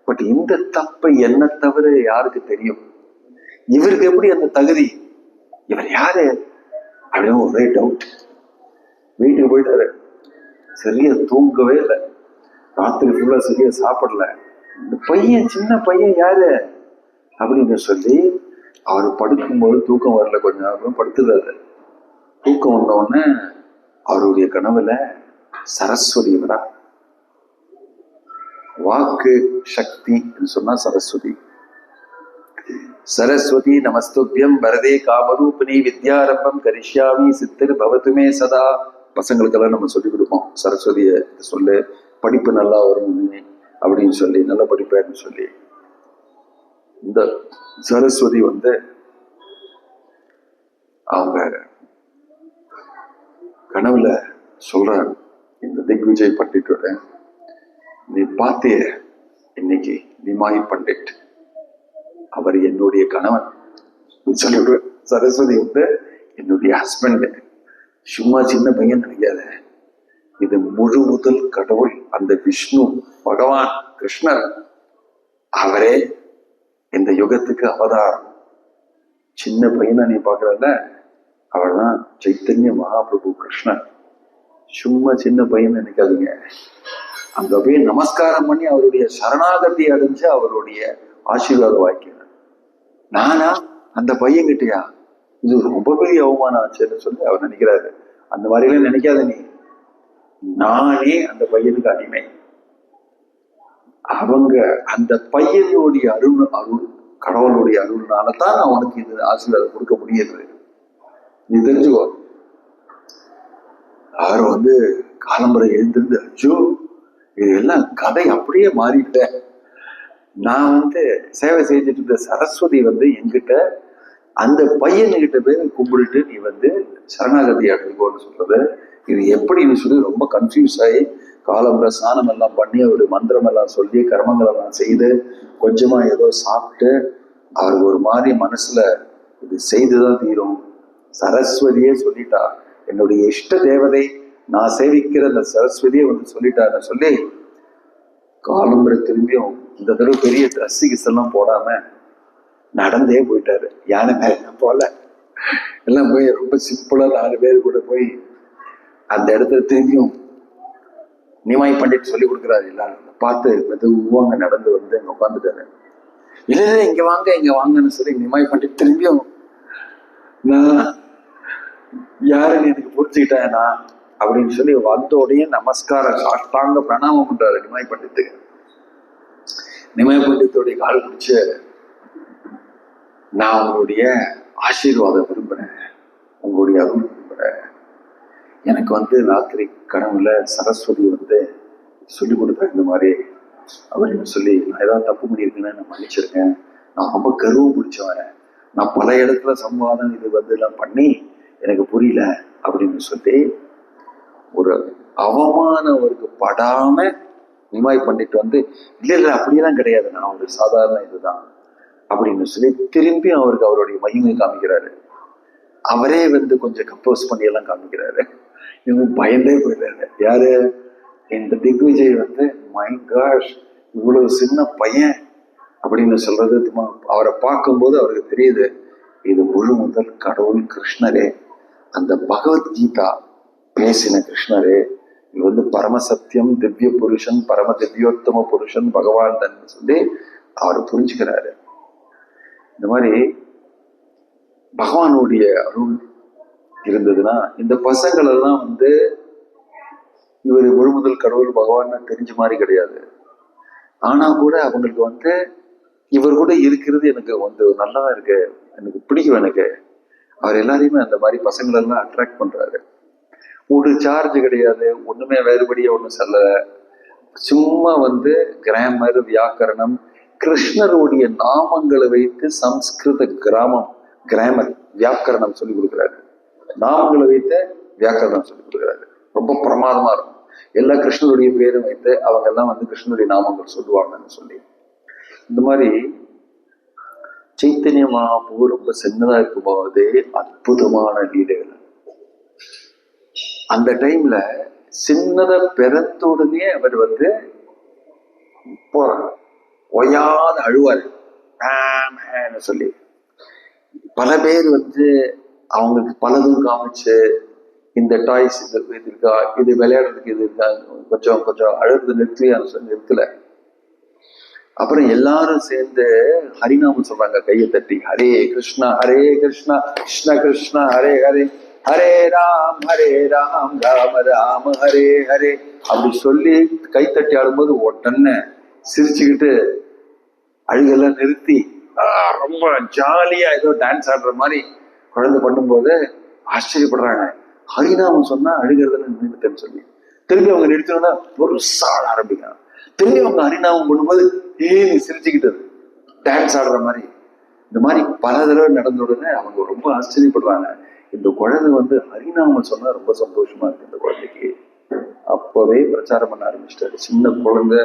பட் இந்த தப்பை என்ன தவிர யாருக்கு தெரியும், இவருக்கு எப்படி அந்த தகுதி, இவர் யாரு அப்படின்னு ஒரே டவுட். வீட்டுக்கு போயிட்டாரு, சரியா தூங்கவே இல்லை, ராத்திரி ஃபுல்லா சரியா சாப்பிடல. இந்த பையன் சின்ன பையன் யாரு அப்படின்னு சொல்லி அவர் படுக்கும்போது தூக்கம் வரல, கொஞ்ச நேரம் படுத்துறாரு. தூக்கம் வந்த உடனே அவருடைய கனவுல சரஸ்வதி வரா. வாக்கு சக்தி சொன்னா சரஸ்வதி. சரஸ்வதி நமஸ்துபியம் வரதே காமரூபிணி வித்யாரம்பம் கரிஷ்யாமி சித்திர் பவத்துமே சதா. பசங்களுக்கெல்லாம் நம்ம சொல்லி கொடுப்போம், சரஸ்வதிய சொல்லு, படிப்பு நல்லா வரும் அப்படின்னு சொல்லி, நல்ல படிப்பேன்னு சொல்லி. இந்த சரஸ்வதி அவங்க கனவுல சொல்றாங்க, இந்த திக்விஜய் பண்டிட்டோட நீ பார்த்திய இன்னைக்கு நிமாய் பண்டிட், அவர் என்னுடைய கணவன் சொல்லிவிடு. சரஸ்வதி என்னுடைய ஹஸ்பண்ட், சும்மா சின்ன பையன் நினைக்காத, இது முழு முதல் கடவுள், அந்த விஷ்ணு பகவான் கிருஷ்ணர், அவரே இந்த யுகத்துக்கு அவதாரம். சின்ன பையனா நீ பாக்குறல, அவர் தான் சைத்தன்ய மகாபிரபு கிருஷ்ணர். சும்மா சின்ன பையன் நினைக்காதீங்க, அங்க போய் நமஸ்காரம் பண்ணி அவருடைய சரணாகதி அடைஞ்சு அவருடைய ஆசீர்வாதம் வாய்க்கிறேன். நானா அந்த பையன்கிட்டயா, இது ரொம்ப பெரிய அவமானம் ஆச்சுன்னு சொல்லி அவர் நினைக்கிறாரு. அந்த மாதிரிலாம் நினைக்காத நீ, நானே அந்த பையனுக்கு அடிமை. அவங்க அந்த பையனுடைய அருள் கடவுளுடைய அருள்னாலதான் நான் உனக்கு இது ஆசீர்வாதம் கொடுக்க முடியுது, நீ தெரிஞ்சுக்கோ. அவர் காலம்பரை எழுந்திருந்து, அச்சோ இது எல்லாம் கதை அப்படியே மாறிட்டேன், நான் சேவை செஞ்சுட்டு இருந்த சரஸ்வதி என்கிட்ட அந்த பையன்கிட்ட போய் கும்பிடுட்டு நீ சரணாகதி அடைவோன்னு சொல்றது, இது எப்படின்னு சொல்லி ரொம்ப கன்ஃபியூஸ் ஆகி காலம்பர ஸ்நானம் எல்லாம் பண்ணி அவருடைய மந்திரம் எல்லாம் சொல்லி கர்மங்கள் எல்லாம் செய்து கொஞ்சமா ஏதோ சாப்பிட்டு அவருக்கு ஒரு மாதிரி மனசுல இது செய்துதான் தீரும், சரஸ்வதியே சொல்லிட்டா, என்னுடைய இஷ்ட தேவதை நான் சேவிக்கிற அந்த சரஸ்வதியே சொல்லிட்டான்னு சொல்லி காலம்பரை திரும்பியும் இந்த தடவை பெரிய ட்ரெஸ் கிஸ் எல்லாம் போடாம நடந்தே போயிட்டாரு. யானை மேல போல எல்லாம் போய் ரொம்ப சிம்பிளா 4 பேர் கூட போய் அந்த இடத்துல திரும்பியும் நிமாய் பண்டிட் சொல்லி கொடுக்குறாரு. எல்லாரும் பார்த்து மெதுவாங்க நடந்து அங்க உட்காந்துட்டாரு. இல்ல இல்ல இங்க வாங்க இங்க வாங்கன்னு சொல்லி நிமாய் பண்ணி திரும்பியும் நான் யாருன்னு எனக்கு புரிஞ்சுக்கிட்டேனா அப்படின்னு சொல்லி வந்தோடையே நமஸ்காரம் சாஷ்டாங்க பிரணாமம் பண்றாரு நிமாய் பண்டித்துக்கு. நிமாய் பண்டித்துடைய கால் பிடிச்சு, நான் உங்களுடைய ஆசீர்வாதம் விரும்புறேன், உங்களுடைய அருள் விரும்புறேன். எனக்கு ராத்திரி கனவுல சரஸ்வதி சொல்லி கொடுத்தேன் இந்த மாதிரி அப்படின்னு சொல்லி, நான் ஏதாவது தப்பு பண்ணியிருக்கேன்னு நான் மன்னிச்சிருக்கேன். நான் ரொம்ப கருவம் பிடிச்சவன், நான் பல இடத்துல சம்வாதம் எல்லாம் பண்ணி எனக்கு புரியல அப்படின்னு சொல்லி ஒரு அவமானம் அவருக்கு படாம நிமாய் பண்ணிட்டு இல்ல இல்ல அப்படியெல்லாம் கிடையாது, நான் ஒரு சாதாரண இதுதான் அப்படின்னு சொல்லி திரும்பி அவருக்கு அவருடைய மகிமை காமிக்கிறாரு. அவரே கொஞ்சம் கம்போஸ் பண்ணி எல்லாம் காமிக்கிறாரு. இவங்க பயந்தே போயிடுறாரு. யாரு? இந்த திக்விஜய் மை காஷ், இவ்வளவு சின்ன பையன் அப்படின்னு சொல்றது. அவரை பார்க்கும்போது அவருக்கு தெரியுது, இது முழு முதல் கடவுள் கிருஷ்ணரே, அந்த பகவத்கீதா பேசின கிருஷ்ணரே, இது பரமசத்தியம், திவ்ய புருஷன், பரம திவ்யோத்தம புருஷன் பகவான் தான் சொல்லி அவர் புரிஞ்சுக்கிறாரு. இந்த மாதிரி பகவானுடைய அருள் இருந்ததுன்னா இந்த பசங்கள் எல்லாம் இவர் முழு முதல் கடவுள் பகவான் தெரிஞ்ச மாதிரி கிடையாது. ஆனா கூட அவங்களுக்கு இவர் கூட இருக்கிறது எனக்கு நல்லாதான் இருக்கு, எனக்கு பிடிக்கும். எனக்கு அவர் எல்லாரையுமே அந்த மாதிரி பசங்களெல்லாம் அட்ராக்ட் பண்றாரு. ஒரு சார்ஜ் கிடையாது, ஒண்ணுமே வேறுபடியா ஒண்ணும் சொல்ல, சும்மா கிராமர், வியாக்கரணம், கிருஷ்ணருடைய நாமங்களை வைத்து சம்ஸ்கிருத கிராமர் வியாக்கரணம் சொல்லி கொடுக்குறாரு. நாமங்களை வைத்து வியாக்கரணம் சொல்லி கொடுக்குறாரு. ரொம்ப பிரமாதமா இருக்கும். எல்லா கிருஷ்ணருடைய பேரும் வைத்து அவங்க எல்லாம் கிருஷ்ணருடைய நாமங்கள் சொல்லுவாங்கன்னு சொல்லி. இந்த மாதிரி சைத்தன்ய மகாபிரபு ரொம்ப சின்னதா இருக்கும் போதே அற்புதமான லீலைகள். அந்த டைம்ல சின்னதா பிறந்த உடனே அவர் ஒய்யாத அழுவாரு சொல்லி. பல பேர் அவங்களுக்கு பலதும் காமிச்சு, இந்த டாய்ஸ் இது இருக்கா, இது விளையாடுறதுக்கு இது இருக்கா, கொஞ்சம் கொஞ்சம் அழுது நிறுத்தல. அப்புறம் எல்லாரும் சேர்ந்து ஹரிநாமம் சொல்றாங்க கையை தட்டி, ஹரே கிருஷ்ணா கிருஷ்ணா கிருஷ்ணா ஹரே ஹரே, ஹரே ராம் ராம ராம ஹரே ஹரே அப்படி சொல்லி கைத்தட்டி ஆடும்போது உடனே சிரிச்சுக்கிட்டு அழுகெல்லாம் நிறுத்தி ரொம்ப ஜாலியா ஏதோ டான்ஸ் ஆடுற மாதிரி குழந்தை பண்ணும்போது ஆச்சரியப்படுறாங்க. ஹரிநாமம் சொன்னா அழுகிறதுல நின்றுட்டேன்னு சொல்லி திரும்பி அவங்க நிறுத்தணும்னா ஒரு சாட ஆரம்பிக்கிறாங்க. திரும்பி அவங்க ஹரிநாமம் பண்ணும்போது சிரிச்சுக்கிட்டது டான்ஸ் ஆடுற மாதிரி. இந்த மாதிரி பல தடவை நடந்த உடனே அவங்க ரொம்ப ஆச்சரியப்படுறாங்க. இந்த குழந்தை ஹரிநாமம் சொன்னா ரொம்ப சந்தோஷமா இருக்கு இந்த குழந்தைக்கு. அப்பவே பிரச்சாரம் பண்ண ஆரம்பிச்சிட்டாரு. சின்ன குழந்தை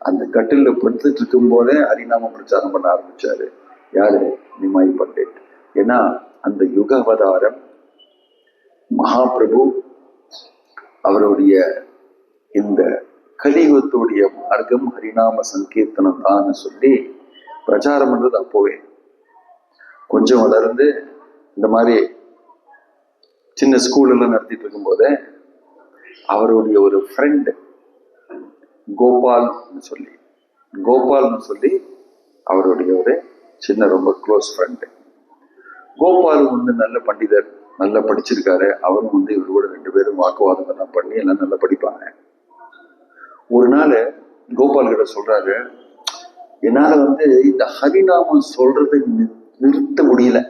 அந்த கட்டில படுத்துட்டு இருக்கும் போதே ஹரிநாமம் பிரச்சாரம் பண்ண ஆரம்பிச்சாரு. யாரு? நிமாய் பண்டிட். ஏன்னா அந்த யுக அவதாரம் மகாபிரபு அவருடைய இந்த கலியுகத்துடைய மார்க்கம் ஹரிநாம சங்கீர்த்தனம் தான் சொல்லி பிரச்சாரம் பண்றது அப்போவே. கொஞ்சம் வளர்ந்து இந்த மாதிரி சின்ன ஸ்கூல் எல்லாம் நடத்திட்டு இருக்கும் போதே அவருடைய ஒரு ஃப்ரெண்ட் கோபால்னு சொல்லி அவருடைய ஒரு சின்ன ரொம்ப க்ளோஸ் ஃப்ரெண்டு. கோபால் நல்ல பண்டிதர், நல்லா படிச்சிருக்காரு. அவரும் இவர் கூட 2 பேரும் வாக்குவாதம் எல்லாம் பண்ணி எல்லாம் நல்லா படிப்பாங்க. ஒரு நாள் கோபால் கிட்ட சொல்றாரு, என்னால இந்த ஹரிநாமம் சொல்றது நிறுத்த முடியல.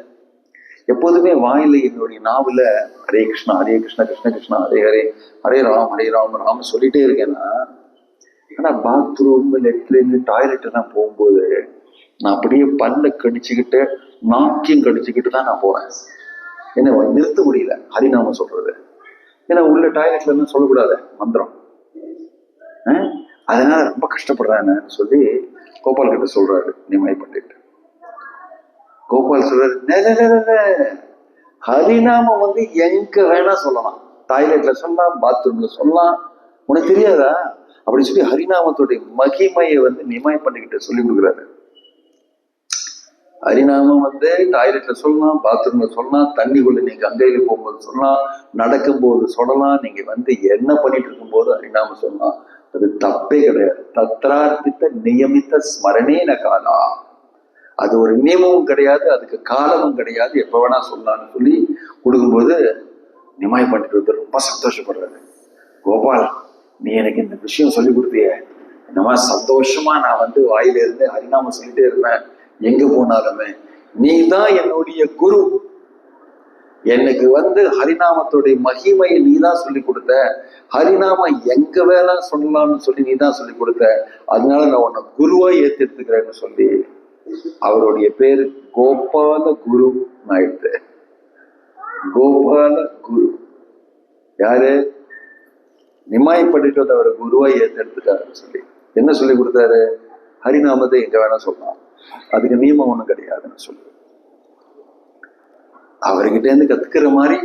எப்போதுமே வாயில என்னுடைய நாவல ஹரே கிருஷ்ணா கிருஷ்ண கிருஷ்ணா ஹரே ஹரே, ஹரே ராம் ராம் சொல்லிட்டே இருக்கேன்னா, ஆனா பாத்ரூம், லெட்ரின், டாய்லெட் எல்லாம் போகும்போது நான் அப்படியே பல்ல கடிச்சுக்கிட்டு நாக்கியம் கடிச்சுக்கிட்டு தான் நான் போறேன். என்ன நிறுத்த முடியல ஹரிநாமம் சொல்றது. ஏன்னா உள்ள டாய்லெட்ல இருந்து சொல்லக்கூடாது மந்திரம், அதனால ரொம்ப கஷ்டப்படுறேன்னு சொல்லி கோபால் கிட்ட சொல்றாரு நிமாய் பண்டிட். கோபால் சொல்றாரு, ஹரிநாமம் எங்க வேணா சொல்லலாம், டாய்லெட்ல சொல்லலாம், பாத்ரூம்ல சொல்லலாம், உனக்கு தெரியாதா அப்படின்னு சொல்லி ஹரிநாமத்துடைய மகிமையை நிமாய் பண்ணிக்கிட்ட சொல்லி கொடுக்குறாரு. ஹரிநாமம் டாய்லெட்ல சொல்லலாம், பாத்ரூம்ல சொல்லலாம், தண்ணிக்குள்ள நீங்க கங்கையில போகும்போது சொல்லலாம், நடக்கும் போது சொல்லலாம், நீங்க என்ன பண்ணிட்டு இருக்கும் போது ஹரிநாமம் சொல்லலாம், அது தப்பே கிடையாது. தத்ரார்ப்பித்த நியமித்த ஸ்மரணே நகாலா, அது ஒரு நியமமும் கிடையாது, அதுக்கு காலமும் கிடையாது, எப்ப வேணா சொல்லலாம்னு சொல்லி கொடுக்கும்போது நிமாய் பண்ணிட்டு வந்து ரொம்ப சந்தோஷப்படுறாரு. கோபால், நீ எனக்கு இந்த விஷயம் சொல்லி கொடுத்திய, இந்த மாதிரி சந்தோஷமா நான் வந்து வாயில இருந்து ஹரிநாமம் சொல்லிட்டே இருப்பேன் எங்க போனாலுமே. நீ தான் என்னுடைய குரு, எனக்கு வந்து ஹரிநாமத்துடைய மகிமையை நீ தான் சொல்லி கொடுத்த, ஹரிநாமம் எங்க வேலை சொல்லலாம்னு சொல்லி நீ தான் சொல்லி கொடுத்த, அதனால நான் உன்னை குருவா ஏத்திருக்கிறேன்னு சொல்லி அவருடைய பேரு கோபால குரு ஆயிடுது. கோபால குரு யாரு? நிமாய் பண்ணிட்டு வந்து அவரை குருவா ஏத்தெடுத்துட்டாருன்னு சொல்லி என்ன சொல்லி கொடுத்தாரு? ஹரிநாமத்தை எங்க வேணா சொல்லலாம், அதுக்கு நியமம் ஒண்ணும் கிடையாதுன்னு சொல்லி அவர்கிட்ட இருந்து கத்துக்கிற மாதிரி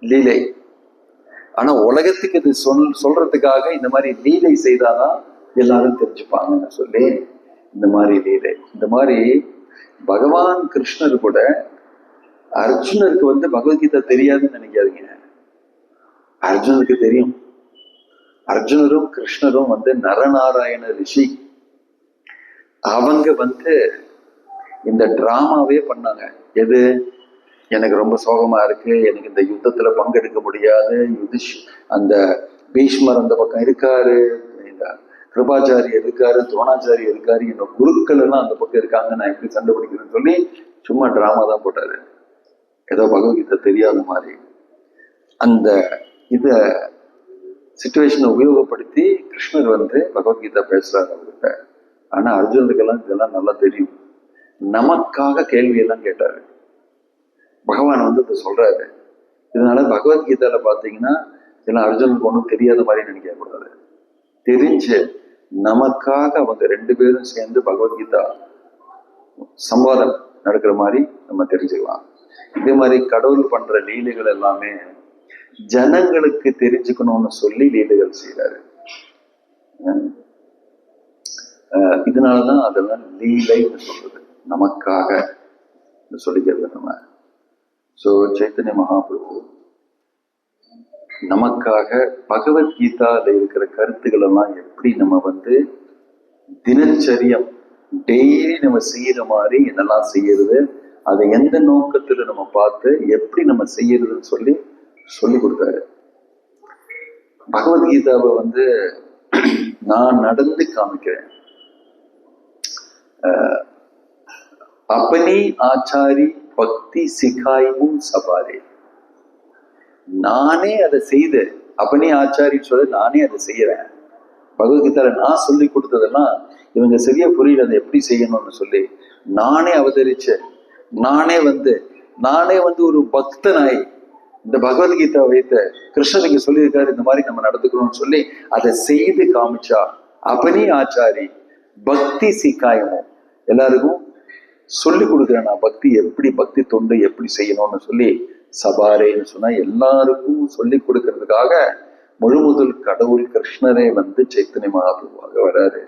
லீலை. ஆனா உலகத்துக்கு இது சொல்றதுக்காக இந்த மாதிரி லீலை செய்தாதான் எல்லாரும் தெரிஞ்சுப்பாங்கன்னு சொல்லி இந்த மாதிரி லீலை. இந்த மாதிரி பகவான் கிருஷ்ணர் கூட அர்ஜுனருக்கு வந்து பகவத்கீதை தெரியாதுன்னு நினைக்காதீங்க. அர்ஜுனருக்கு தெரியும். அர்ஜுனரும் கிருஷ்ணரும் வந்து நரநாராயண ரிஷி. அவங்க வந்து இந்த டிராமாவே பண்ணாங்க. எது? எனக்கு ரொம்ப சோகமா இருக்கு, எனக்கு இந்த யுத்தத்துல பங்கெடுக்க முடியாது, அந்த பீஷ்மர் அந்த பக்கம் இருக்காரு, இந்த கிருபாச்சாரியர் இருக்காரு, துரோணாச்சாரியர் இருக்காரு, என்னோட குருக்கள் எல்லாம் அந்த பக்கம் இருக்காங்க, நான் எப்படி சண்டை பிடிக்கிறேன்னு சொல்லி சும்மா டிராமா தான் போட்டாரு, ஏதோ பகவத்கீதை தெரியாத மாதிரி. அந்த இத சிச்சுவேஷனை உபயோகப்படுத்தி கிருஷ்ணர் வந்து பகவத்கீதா பேசுறாரு அவர்கிட்ட. ஆனா அர்ஜுனருக்கெல்லாம் இதெல்லாம் நல்லா தெரியும். நமக்காக கேள்வியெல்லாம் கேட்டாரு. பகவான் வந்து இதை சொல்றாரு. இதனால பகவத்கீதால பாத்தீங்கன்னா இதெல்லாம் அர்ஜுனுக்கு ஒன்றும் தெரியாத மாதிரி நினைக்க கூடாது. தெரிஞ்சு நமக்காக அவங்க 2 பேரும் சேர்ந்து பகவத்கீதா சம்வாதம் நடக்கிற மாதிரி நம்ம தெரிஞ்சுக்கலாம். இதே மாதிரி கடவுள் பண்ற லீலைகள் எல்லாமே ஜனங்களுக்கு தெரிஞ்சுக்கணும்னு சொல்லி லீலைகள் செய்யறாரு. இதனாலதான் அதெல்லாம் லீலைன்னு சொல்றது, நமக்காக சொல்லிக்கிறது நம்ம. ஸோ சைத்தன்ய மகாபிரபு நமக்காக பகவத்கீதால இருக்கிற கருத்துக்கள் எல்லாம் எப்படி நம்ம வந்து தினச்சரியம் டெய்லி நம்ம செய்யற மாதிரி என்னெல்லாம் செய்யறது, அதை எந்த நோக்கத்துல நம்ம பார்த்து எப்படி நம்ம செய்யறதுன்னு சொல்லி கொடுத்தாரு. பகவத்கீதாவை வந்து நான் நடந்து காமிக்கிறேன். அப்பனி ஆச்சாரி பக்தி சிகாயும் சபாரே. நானே அதை செய்து, அப்பனே ஆச்சாரி சொல்ல நானே அதை செய்யறேன். பகவத்கீதால நான் சொல்லி கொடுத்ததெல்லாம் இவங்க சரியா புரியல, அதை எப்படி செய்யணும்னு சொல்லி நானே அவதரிச்சேன். நானே வந்து ஒரு பக்தனாய் இந்த பகவத்கீதா வைத்த கிருஷ்ணனுக்கு சொல்லியிருக்காரு இந்த மாதிரி நம்ம நடந்துக்கணும்னு சொல்லி அதை செய்து காமிச்சா அப்பனே ஆச்சாரி பக்தி சிக்காயமும் எல்லாருக்கும் சொல்லி கொடுக்குறேன். நான் பக்தி தொண்டு எப்படி செய்யணும்னு சொல்லி சபாரேன்னு சொன்னா எல்லாருக்கும் சொல்லி கொடுக்கறதுக்காக முழுமுதல் கடவுள் கிருஷ்ணரே வந்து சைத்தன்ய மகாபிரபுவாக வராரு.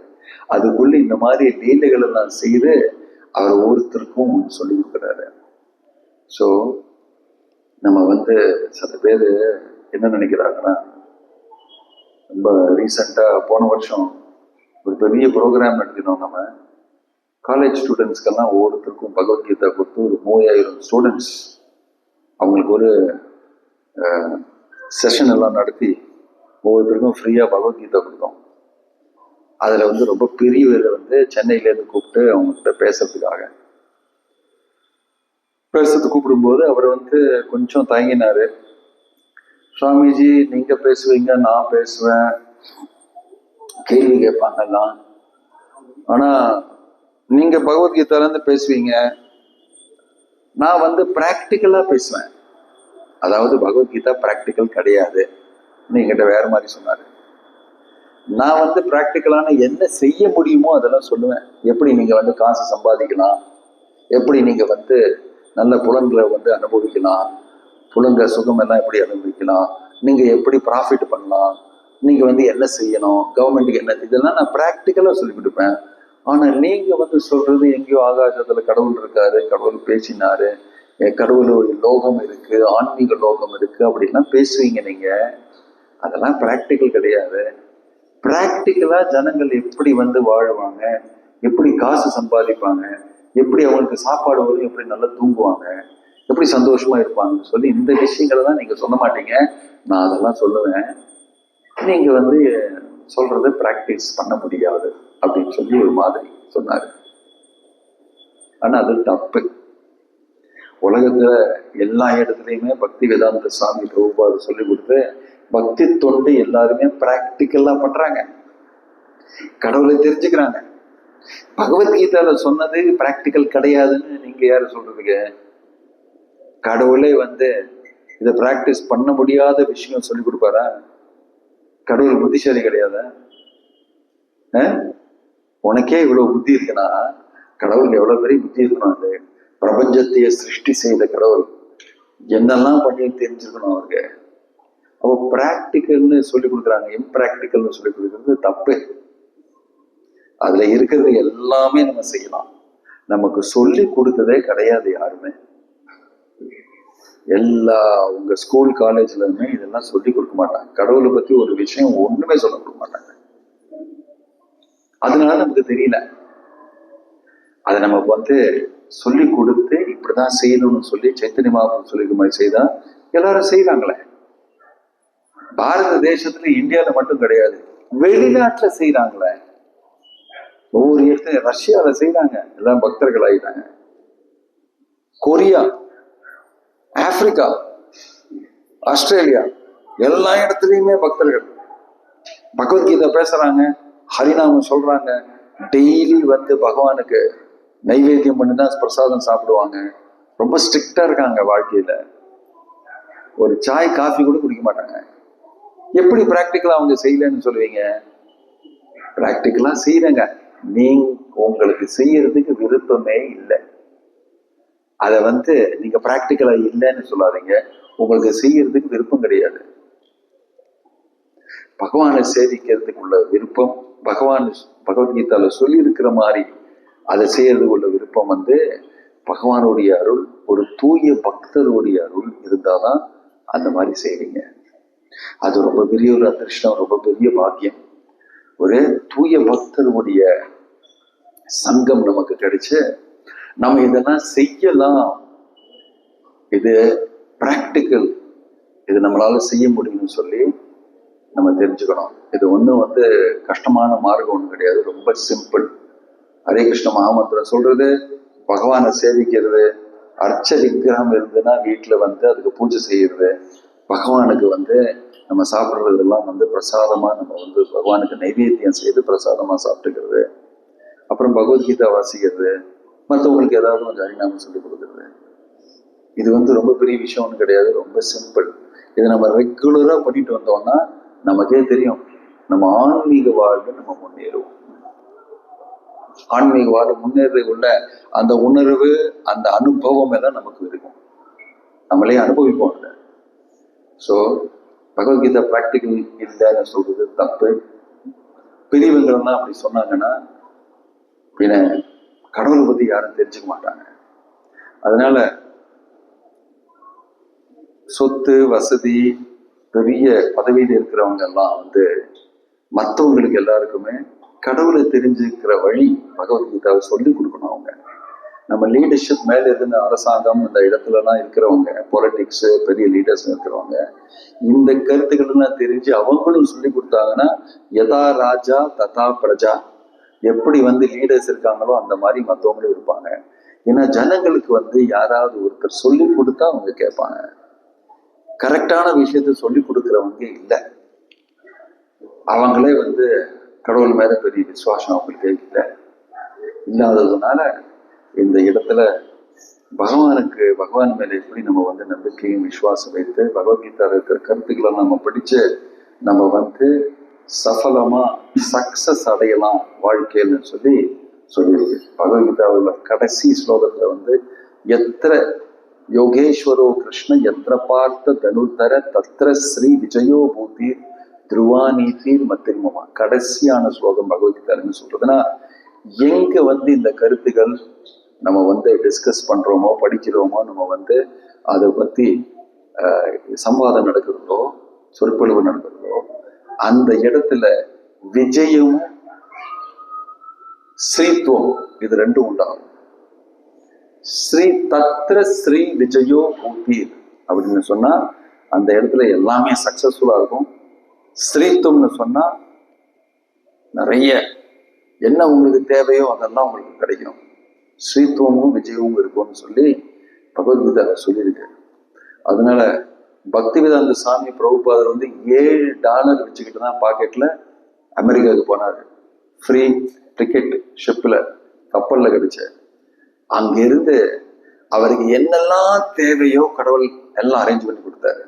அதுக்குள்ள இந்த மாதிரி லீலைகள் எல்லாம் செய்து அவர் ஒவ்வொருத்தருக்கும் சொல்லி கொடுக்குறாரு. ஸோ நம்ம வந்து சில பேர் என்ன நினைக்கிறாங்கன்னா, ரொம்ப ரீசெண்டா போன வருஷம் ஒரு பெரிய ப்ரோக்ராம் நடத்தினோம். நம்ம காலேஜ் ஸ்டூடெண்ட்ஸ்க்கெல்லாம் ஒவ்வொருத்தருக்கும் பகவத்கீதா கொடுத்து ஒரு 3000 ஸ்டூடெண்ட்ஸ் அவங்களுக்கு ஒரு செஷன் எல்லாம் நடத்தி ஒவ்வொருத்தருக்கும் ஃப்ரீயா பகவத்கீதா கொடுத்தோம். அதுல வந்து ரொம்ப பெரியவர் வந்து சென்னையிலேருந்து கூப்பிட்டு அவங்ககிட்ட பேசுறதுக்கு கூப்பிடும்போது அவர் வந்து கொஞ்சம் தயங்கினாரு. சுவாமிஜி, நீங்க பேசுவீங்க, நான் பேசுவேன், கேள்வி கேட்பாங்கலாம், ஆனா நீங்க பகவத்கீதால இருந்து பேசுவீங்க, நான் வந்து பிராக்டிக்கலா பேசுவேன். அதாவது பகவத்கீதா பிராக்டிக்கல் கிடையாது, என்கிட்ட வேற மாதிரி சொன்னாரு. நான் வந்து பிராக்டிக்கலான என்ன செய்ய முடியுமோ அதெல்லாம் சொல்லுவேன். எப்படி நீங்க வந்து காசு சம்பாதிக்கலாம், எப்படி நீங்க வந்து நல்ல புலன்களை வந்து அனுபவிக்கலாம், புலங்க சுகம் எல்லாம் எப்படி அனுபவிக்கலாம், நீங்க எப்படி ப்ராஃபிட் பண்ணலாம், நீங்க வந்து என்ன செய்யணும், கவர்மெண்ட்டுக்கு என்ன, இதெல்லாம் நான் பிராக்டிக்கலா சொல்லி கொடுப்பேன். ஆனா நீங்க வந்து சொல்றது எங்கேயோ ஆகாசத்துல கடவுள் இருக்காரு, கடவுள் பேசினாரு, கடவுளுடைய லோகம் இருக்கு, ஆன்மீக லோகம் இருக்கு அப்படின்னா பேசுவீங்க நீங்க. அதெல்லாம் பிராக்டிக்கல் கிடையாது. பிராக்டிக்கலா ஜனங்கள் எப்படி வந்து வாழ்வாங்க, எப்படி காசு சம்பாதிப்பாங்க, எப்படி அவங்களுக்கு சாப்பாடு வரும், எப்படி நல்லா தூங்குவாங்க, எப்படி சந்தோஷமா இருப்பாங்கன்னு சொல்லி இந்த விஷயங்களை தான் நீங்க சொல்ல மாட்டீங்க. நான் அதெல்லாம் சொல்லுவேன். நீங்க வந்து சொல்றத பிராக்டிஸ் பண்ண முடியாது அப்படின்னு சொல்லி ஒரு மாதிரி சொன்னாரு. ஆனா அது தப்பு. உலகத்துல எல்லா இடத்துலயுமே பக்தி வேதாந்த சாமி பிரபுபாது சொல்லி கொடுத்து பக்தி தொண்டு எல்லாருமே பிராக்டிக்கலா பண்றாங்க, கடவுளை தெரிஞ்சுக்கிறாங்க. பகவத்கீதால சொன்னது பிராக்டிக்கல் கிடையாதுன்னு நீங்க யாரு சொல்றதுக்கு? கடவுளே வந்து இதை பிராக்டிஸ் பண்ண முடியாத விஷயம் சொல்லி கொடுப்பாரா? கடவுள் புத்திசாலி கிடையாதா? உனக்கே இவ்வளவு புத்தி இருக்குன்னா கடவுளுக்கு எவ்வளவு பெரிய புத்தி இருக்கணும். அது பிரபஞ்சத்தையே சிருஷ்டி செய்த கடவுள் என்னெல்லாம் பண்ணி தெரிஞ்சுக்கணும் அவருக்கு. அப்போ பிராக்டிக்கல்னு சொல்லி கொடுக்குறாங்க, இம்ப்ராக்டிக்கல்னு சொல்லி கொடுக்குறது தப்பு. அதுல இருக்கிறது எல்லாமே நம்ம செய்யலாம், நமக்கு சொல்லி கொடுத்ததே கிடையாது யாருமே. எல்லா உங்க ஸ்கூல் காலேஜ்லயுமே இதெல்லாம் சொல்லி கொடுக்க மாட்டாங்க. கடவுளை பத்தி ஒரு விஷயம் ஒண்ணுமே சொல்ல கொடுக்க மாட்டாங்க. அதனால நமக்கு தெரியல. அதை நமக்கு வந்து சொல்லி கொடுத்து இப்படிதான் செய்யணும்னு சொல்லி சைத்தன்ய மகாபிரபு சொல்லிக்கிற மாதிரி செய்தா எல்லாரும் செய்யறாங்களே. பாரத தேசத்துல இந்தியாவில மட்டும் கிடையாது, வெளிநாட்டுல செய்யறாங்களே. ஒவ்வொரு இடத்துல ரஷ்யாவில செய்யறாங்க, எல்லாம் பக்தர்கள் ஆயிட்டாங்க. கொரியா, ஆப்பிரிக்கா, ஆஸ்திரேலியா, எல்லா இடத்துலயுமே பக்தர்கள் பகவத்கீதை பேசுறாங்க, ஹரிநாமம் சொல்றாங்க. டெய்லி வந்து பகவானுக்கு நைவேத்தியம் பண்ணிதான் பிரசாதம் சாப்பிடுவாங்க. ரொம்ப ஸ்ட்ரிக்டா இருக்காங்க வாழ்க்கையில. ஒரு சாய் காஃபி கூட குடிக்க மாட்டாங்க. எப்படி பிராக்டிக்கலா அவங்க செய்யலன்னு சொல்லுவீங்க? பிராக்டிக்கலா செய்யறங்க. நீங்க உங்களுக்கு செய்யறதுக்கு விருப்பமே இல்லை, அதை வந்து நீங்க பிராக்டிக்கலா இல்லைன்னு சொல்லாதீங்க. உங்களுக்கு செய்யறதுக்கு விருப்பம் கிடையாது. பகவானை சேவிக்கிறதுக்கு உள்ள விருப்பம், பகவான் பகவத்கீதால சொல்லி இருக்கிற மாதிரி அதை செய்யறதுக்கு உள்ள விருப்பம் வந்து பகவானுடைய அருள், ஒரு தூய பக்தருடைய அருள் இருந்தாதான் அந்த மாதிரி செய்வீங்க. அது ரொம்ப பெரிய ஒரு அதிர்ஷ்டம், ரொம்ப பெரிய பாக்கியம். ஒரு தூய பக்தருடைய சங்கம் நமக்கு கிடைச்சு நம்ம இதெல்லாம் செய்யலாம். இது பிராக்டிக்கல், இது நம்மளால செய்ய முடியும்னு சொல்லி நம்ம தெரிஞ்சுக்கணும். இது ஒன்றும் வந்து கஷ்டமான மார்க்கம் ஒன்றும் கிடையாது, ரொம்ப சிம்பிள். ஹரே கிருஷ்ண மகாமந்திரம் சொல்றது, பகவானை சேவிக்கிறது, அர்ச்ச விக்கிரகம் இருந்துன்னா வீட்டுல வந்து அதுக்கு பூஜை செய்யறது, பகவானுக்கு வந்து நம்ம சாப்பிட்றதெல்லாம் வந்து பிரசாதமா நம்ம வந்து பகவானுக்கு நைவேத்தியம் செய்து பிரசாதமா சாப்பிட்டுக்கிறது, அப்புறம் பகவத்கீதா வாசிக்கிறது, மற்றவங்களுக்கு ஏதாவது கொஞ்சம் ஹரிநாமம் சொல்லி கொடுக்குறது. இது வந்து ரொம்ப பெரிய விஷயம் ஒன்றும் கிடையாது, ரொம்ப சிம்பிள். இதை நம்ம ரெகுலரா பண்ணிட்டு வந்தோம்னா நமக்கே தெரியும் நம்ம ஆன்மீக வாழ்வு நம்ம முன்னேறுவோம். ஆன்மீக வாழ்வு முன்னேறதுக்குள்ள அந்த உணர்வு, அந்த அனுபவம் எல்லாம் நமக்கு இருக்கும், நம்மளே அனுபவிப்போம். இல்லை ஸோ பகவத்கீதா பிராக்டிக்கல் இல்லைன்னு சொல்றது தப்பு. பெரியவங்கள்லாம் அப்படி சொன்னாங்கன்னா பின்ன கடவுளை பத்தி யாரும் தெரிஞ்சுக்க மாட்டாங்க. அதனால சொத்து வசதி பெரிய பதவியில் இருக்கிறவங்க எல்லாம் வந்து மற்றவங்களுக்கு எல்லாருக்குமே கடவுளை தெரிஞ்சுக்கிற வழி பகவத்கீதாவை சொல்லி கொடுக்கணும். அவங்க நம்ம லீடர்ஷிப் மேல இருந்த அரசாங்கம் இந்த இடத்துலலாம் இருக்கிறவங்க, பொலிட்டிக்ஸ் பெரிய லீடர்ஸ் இருக்கிறவங்க, இந்த கருத்துக்கள் எல்லாம் தெரிஞ்சு அவங்களும் சொல்லி கொடுத்தாங்கன்னா யதா ராஜா ததா பிரஜா, எப்படி வந்து லீடர்ஸ் இருக்காங்களோ அந்த மாதிரி மற்றவங்களும் இருப்பாங்க. ஏன்னா ஜனங்களுக்கு வந்து யாராவது ஒருத்தர் சொல்லி கொடுத்தா அவங்க கேட்பாங்க. கரெக்டான விஷயத்த சொல்லி கொடுக்குறவங்க இல்லை, அவங்களே வந்து கடவுள் மேல பெரிய விசுவாசம் அவங்களுக்கே இல்லை. இல்லாததுனால இந்த இடத்துல பகவான் மேல எப்படி நம்ம வந்து நம்பிக்கையும் விசுவாசம் வைத்து பகவத்கீதாவில் இருக்கிற கருத்துக்களை நம்ம படிச்சு நம்ம வந்து சஃலமா சக்சஸ் அடையலாம் வாழ்க்கைன்னு சொல்லியிருக்கு. பகவத்கீதாவில் கடைசி ஸ்லோகத்துல வந்து எத்திர யோகேஸ்வரோ கிருஷ்ண எத்திர பார்த்த தனுர்தர தத்திர ஸ்ரீ விஜயோ பூதீர் துருவாநீதீர் மத்திர்மமா, கடைசியான ஸ்லோகம் பகவத்கீதான்னு சொல்றதுன்னா எங்க வந்து இந்த கருத்துக்கள் நம்ம வந்து டிஸ்கஸ் பண்றோமோ படிக்கிறோமோ, நம்ம வந்து அதை பத்தி சம்வாதம் நடக்கிறதோ சொற்பொழிவு நடக்கிறதோ, அந்த இடத்துல விஜயம் ஸ்ரீத்துவம் இது ரெண்டும் உண்டாகும். ஸ்ரீ தத்ர ஸ்ரீ விஜயோ பூத்தீர் அப்படின்னு சொன்னா அந்த இடத்துல எல்லாமே சக்சஸ்ஃபுல்லா இருக்கும். ஸ்ரீத்துவம்னு சொன்னா நிறைய என்ன உங்களுக்கு தேவையோ அதெல்லாம் உங்களுக்கு கிடைக்கும். ஸ்ரீத்துவமும் விஜயமும் இருக்கும்னு சொல்லி பகவத்கீதையில சொல்லியிருக்கு. அதனால பக்திவேதாந்த சாமி பிரபுபாதர் வந்து $7 வச்சுக்கிட்டு தான் பாக்கெட்ல அமெரிக்காவுக்கு போனாரு. ஃப்ரீ டிக்கெட் ஷிப்ல கப்பல்ல கிடைச்ச. அங்கிருந்து அவருக்கு என்னெல்லாம் தேவையோ கடவுள் எல்லாம் அரேஞ்ச் பண்ணி கொடுத்தாரு.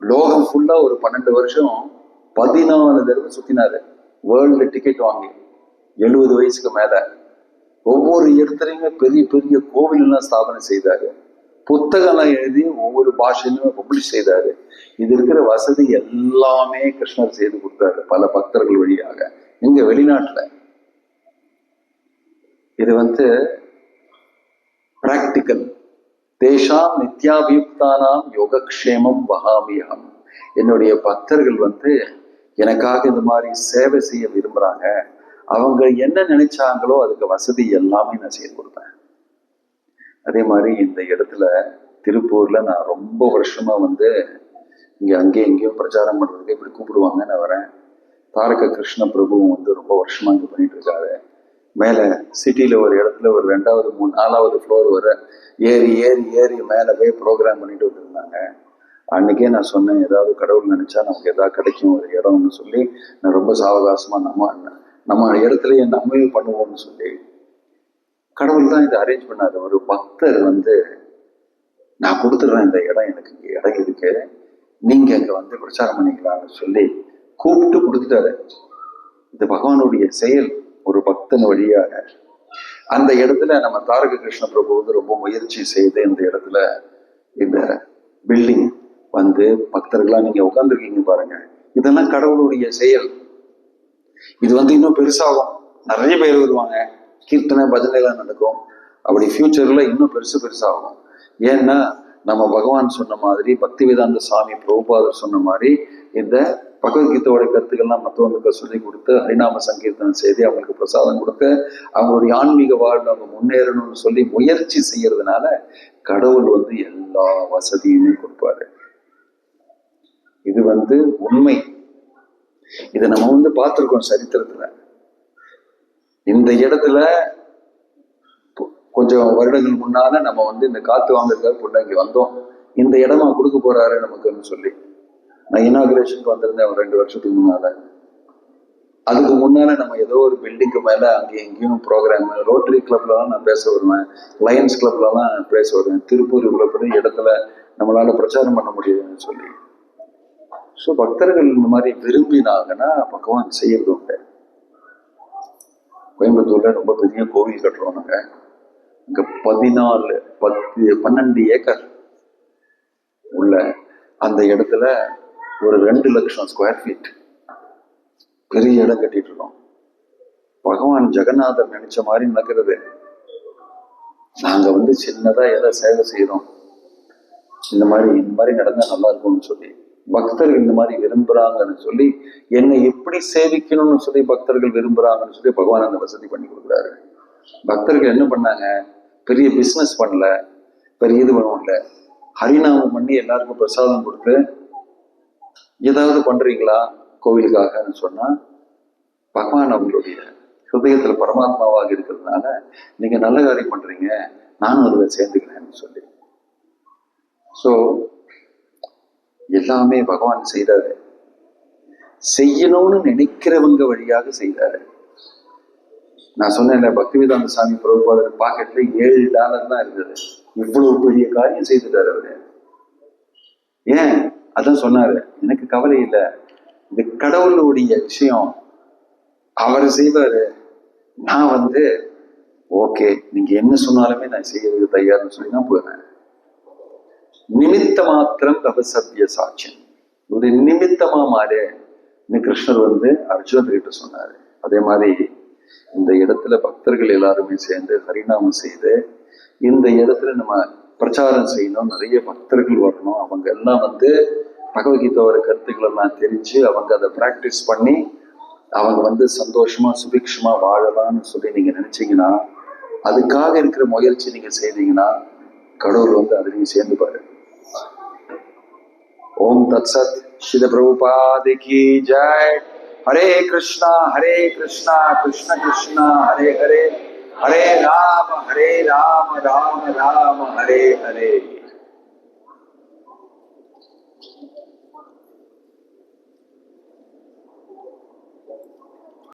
லோகம் ஃபுல்லா ஒரு 12 வருஷம் 14 தடவை சுத்தினாரு. வேர்ல்டு டிக்கெட் வாங்கி 70 வயசுக்கு மேல ஒவ்வொரு இடத்துலையுமே பெரிய பெரிய கோவில் எல்லாம் ஸ்தாபனை செய்தாரு. புத்தகம்லாம் எழுதி ஒவ்வொரு பாஷையிலுமே பப்ளிஷ் செய்தாரு. இது இருக்கிற வசதி எல்லாமே கிருஷ்ணர் செய்து கொடுத்தாரு பல பக்தர்கள் வழியாக. இங்க வெளிநாட்டுல இது வந்து பிராக்டிக்கல். தேஷாம் நித்யாபியுக்தானாம் யோகக்ஷேமம் வகாமியம். என்னுடைய பக்தர்கள் வந்து எனக்காக இந்த மாதிரி சேவை செய்ய விரும்புறாங்க. அவங்க என்ன நினைச்சாங்களோ அதுக்கு வசதி எல்லாமே நான் செய்து கொடுப்பேன். அதே மாதிரி இந்த இடத்துல திருப்பூர்ல நான் ரொம்ப வருஷமா வந்து இங்க அங்கேயும் இங்கேயும் பிரச்சாரம் பண்றதுக்கு இப்படி கூப்பிடுவாங்க. நான் வரேன். தாரக கிருஷ்ண பிரபுவும் வந்து ரொம்ப வருஷமா இங்க பண்ணிட்டு இருக்காரு. மேல சிட்டில ஒரு இடத்துல ஒரு 2வது 4வது ஃப்ளோர் வர ஏறி ஏறி ஏறி மேல போய் ப்ரோக்ராம் பண்ணிட்டு வந்துருந்தாங்க. அன்னைக்கே நான் சொன்னேன், ஏதாவது கடவுள் நினைச்சா நமக்கு ஏதாவது கிடைக்கும் ஒரு இடம்னு சொல்லி நான் ரொம்ப சாவகாசமா நம்ம இடத்துலயே நம்மவே பண்ணுவோம்னு சொல்லி கடவுள் தான் இதை அரேஞ்ச் பண்ணாரு. ஒரு பக்தர் வந்து நான் கொடுத்துட்றேன் இந்த இடம், எனக்கு இங்க இடம் இருக்கு, நீங்க அங்க வந்து பிரச்சாரம் பண்ணிக்கலாம்னு சொல்லி கூப்பிட்டு கொடுத்துட்டாரு. இது பகவானுடைய செயல். ஒரு பக்தன் வழியாக அந்த இடத்துல நம்ம தாரக கிருஷ்ண பிரபு வந்து ரொம்ப முயற்சி செய்து இந்த இடத்துல இந்த பில்டிங் வந்து பக்தர்களா நீங்க உட்கார்ந்துருக்கீங்க பாருங்க, இதெல்லாம் கடவுளுடைய செயல். இது வந்து இன்னும் பெருசாகும், நிறைய பேர் வருவாங்க, கீர்த்தனை பஜனை எல்லாம் நடக்கும். அப்படி ஃபியூச்சர்ல இன்னும் பெருசாகும். ஏன்னா நம்ம பகவான் சொன்ன மாதிரி பக்திவேதாந்த சாமி பிரபுபாதர் சொன்ன மாதிரி இந்த பகவத்கீதையோட கருத்துக்கள்லாம் மற்றவங்களுக்கு சொல்லி கொடுத்து ஹரிநாம சங்கீர்த்தனம் செய்து அவங்களுக்கு பிரசாதம் கொடுத்து அவங்களுடைய ஆன்மீக வாழ்வு அவங்க முன்னேறணும்னு சொல்லி முயற்சி செய்யறதுனால கடவுள் வந்து எல்லா வசதியுமே கொடுப்பாரு. இது வந்து உண்மை. இதை நம்ம வந்து பார்த்திருக்கோம் சரித்திரத்துல. இந்த இடத்துல கொஞ்சம் வருடங்கள் முன்னால நம்ம வந்து இந்த காத்து வாங்குறதுக்காக பொண்ணாங்கி வந்தோம். இந்த இடமா கொடுக்க போறாரு நமக்குன்னு சொல்லி நான் இனாகுரேஷனுக்கு வந்திருந்தேன் ஒரு 2 வருஷத்துக்கு முன்னால. அதுக்கு முன்னால நம்ம ஏதோ ஒரு பில்டிங்க்கு மேல அங்கேயும் இங்கேயும் ப்ரோக்ராம், ரோட்டரி கிளப்லலாம் நான் பேச வருவேன், லயன்ஸ் கிளப்லலாம் பேச வருவேன். திருப்பூர் இவ்வளவு பெரிய இடத்துல நம்மளால பிரச்சாரம் பண்ண முடியுதுன்னு சொல்லி. ஸோ பக்தர்கள் இந்த மாதிரி விரும்பினாங்கன்னா பகவான் செய்யறது உண்டு. கோயம்புத்தூர்ல ரொம்ப பெரிய கோவில் கட்டுறோம் நாங்க. இங்க 12 ஏக்கர் உள்ள அந்த இடத்துல ஒரு 2 லட்சம் ஸ்கொயர் ஃபீட் பெரிய இடம் கட்டிட்டு இருக்கோம். பகவான் ஜெகநாதர் நினைச்ச மாதிரி நடக்கிறது. நாங்க வந்து சின்னதா ஏதோ சேவை செய்யறோம், இந்த மாதிரி நடந்தா நல்லா இருக்கும்னு சொல்லி பக்தர்கள் இந்த மாதிரி விரும்புறாங்கன்னு சொல்லி என்னை எப்படி சேவிக்கணும்னு சொல்லி பக்தர்கள் விரும்புறாங்கன்னு சொல்லி பகவான் அந்த வசதி பண்ணி கொடுக்குறாரு. பக்தர்கள் என்ன பண்ணாங்க, பெரிய பிசினஸ் பண்ணல, பெரிய இது பண்ணல, ஹரிநாமம் பண்ணி எல்லாருக்கும் பிரசாதம் கொடுத்து ஏதாவது பண்றீங்களா கோவிலுக்காகன்னு சொன்னா பகவான் அவங்களுடைய ஹிருதயத்துல பரமாத்மாவாக இருக்கிறதுனால நீங்க நல்ல காரியம் பண்றீங்க, நானும் அதுல சேர்ந்துக்கிறேன்னு சொல்லி. ஸோ எல்லாமே பகவான் செய்தாரு. செய்யணும்னு நினைக்கிறவங்க வழியாக செய்தாரு. நான் சொன்னேன்ல பக்திவேதாந்த சாமி பிரபுபாதர் பாக்கெட்ல $7 தான் இருந்தது. இவ்வளவு பெரிய காரியம் செய்துட்டாரு அவரு. ஏன் அதான் சொன்னாரு, எனக்கு கவலை இல்லை, இது கடவுளுடைய விஷயம், அவர் செய்வாரு, நான் வந்து ஓகே நீங்க என்ன சொன்னாலுமே நான் செய்யறதுக்கு தயார்னு சொல்லி தான் போயிடுறேன். நிமித்த மாத்திரம் ரவசவ்ய சாட்சியம், ஒரு நிமித்தமா மாறு கிருஷ்ணர் வந்து அர்ஜுனர்கிட்ட சொன்னாரு. அதே மாதிரி இந்த இடத்துல பக்தர்கள் எல்லாருமே சேர்ந்து ஹரிநாமம் செய்து இந்த இடத்துல நம்ம பிரச்சாரம் செய்யணும், நிறைய பக்தர்கள் வரணும், அவங்க எல்லாம் வந்து பகவத்கீதையோட கருத்துக்கள் எல்லாம் தெரிஞ்சு அவங்க அதை பிராக்டிஸ் பண்ணி அவங்க வந்து சந்தோஷமா சுபிக்ஷமா வாழலாம்னு சொல்லி நீங்க நினைச்சீங்கன்னா அதுக்காக இருக்கிற முயற்சி நீங்க செய்தீங்கன்னா கடவுள் வந்து அதுலயும் சேர்ந்து பாரு. ஓம் தத் சத். ஸ்ரீல பிரபுபாத கி ஜெய். ஹரே கிருஷ்ணா கிருஷ்ணா கிருஷ்ணா ஹரே ஹரே, ஹரே ராம ராம ராம ஹரே ஹரே.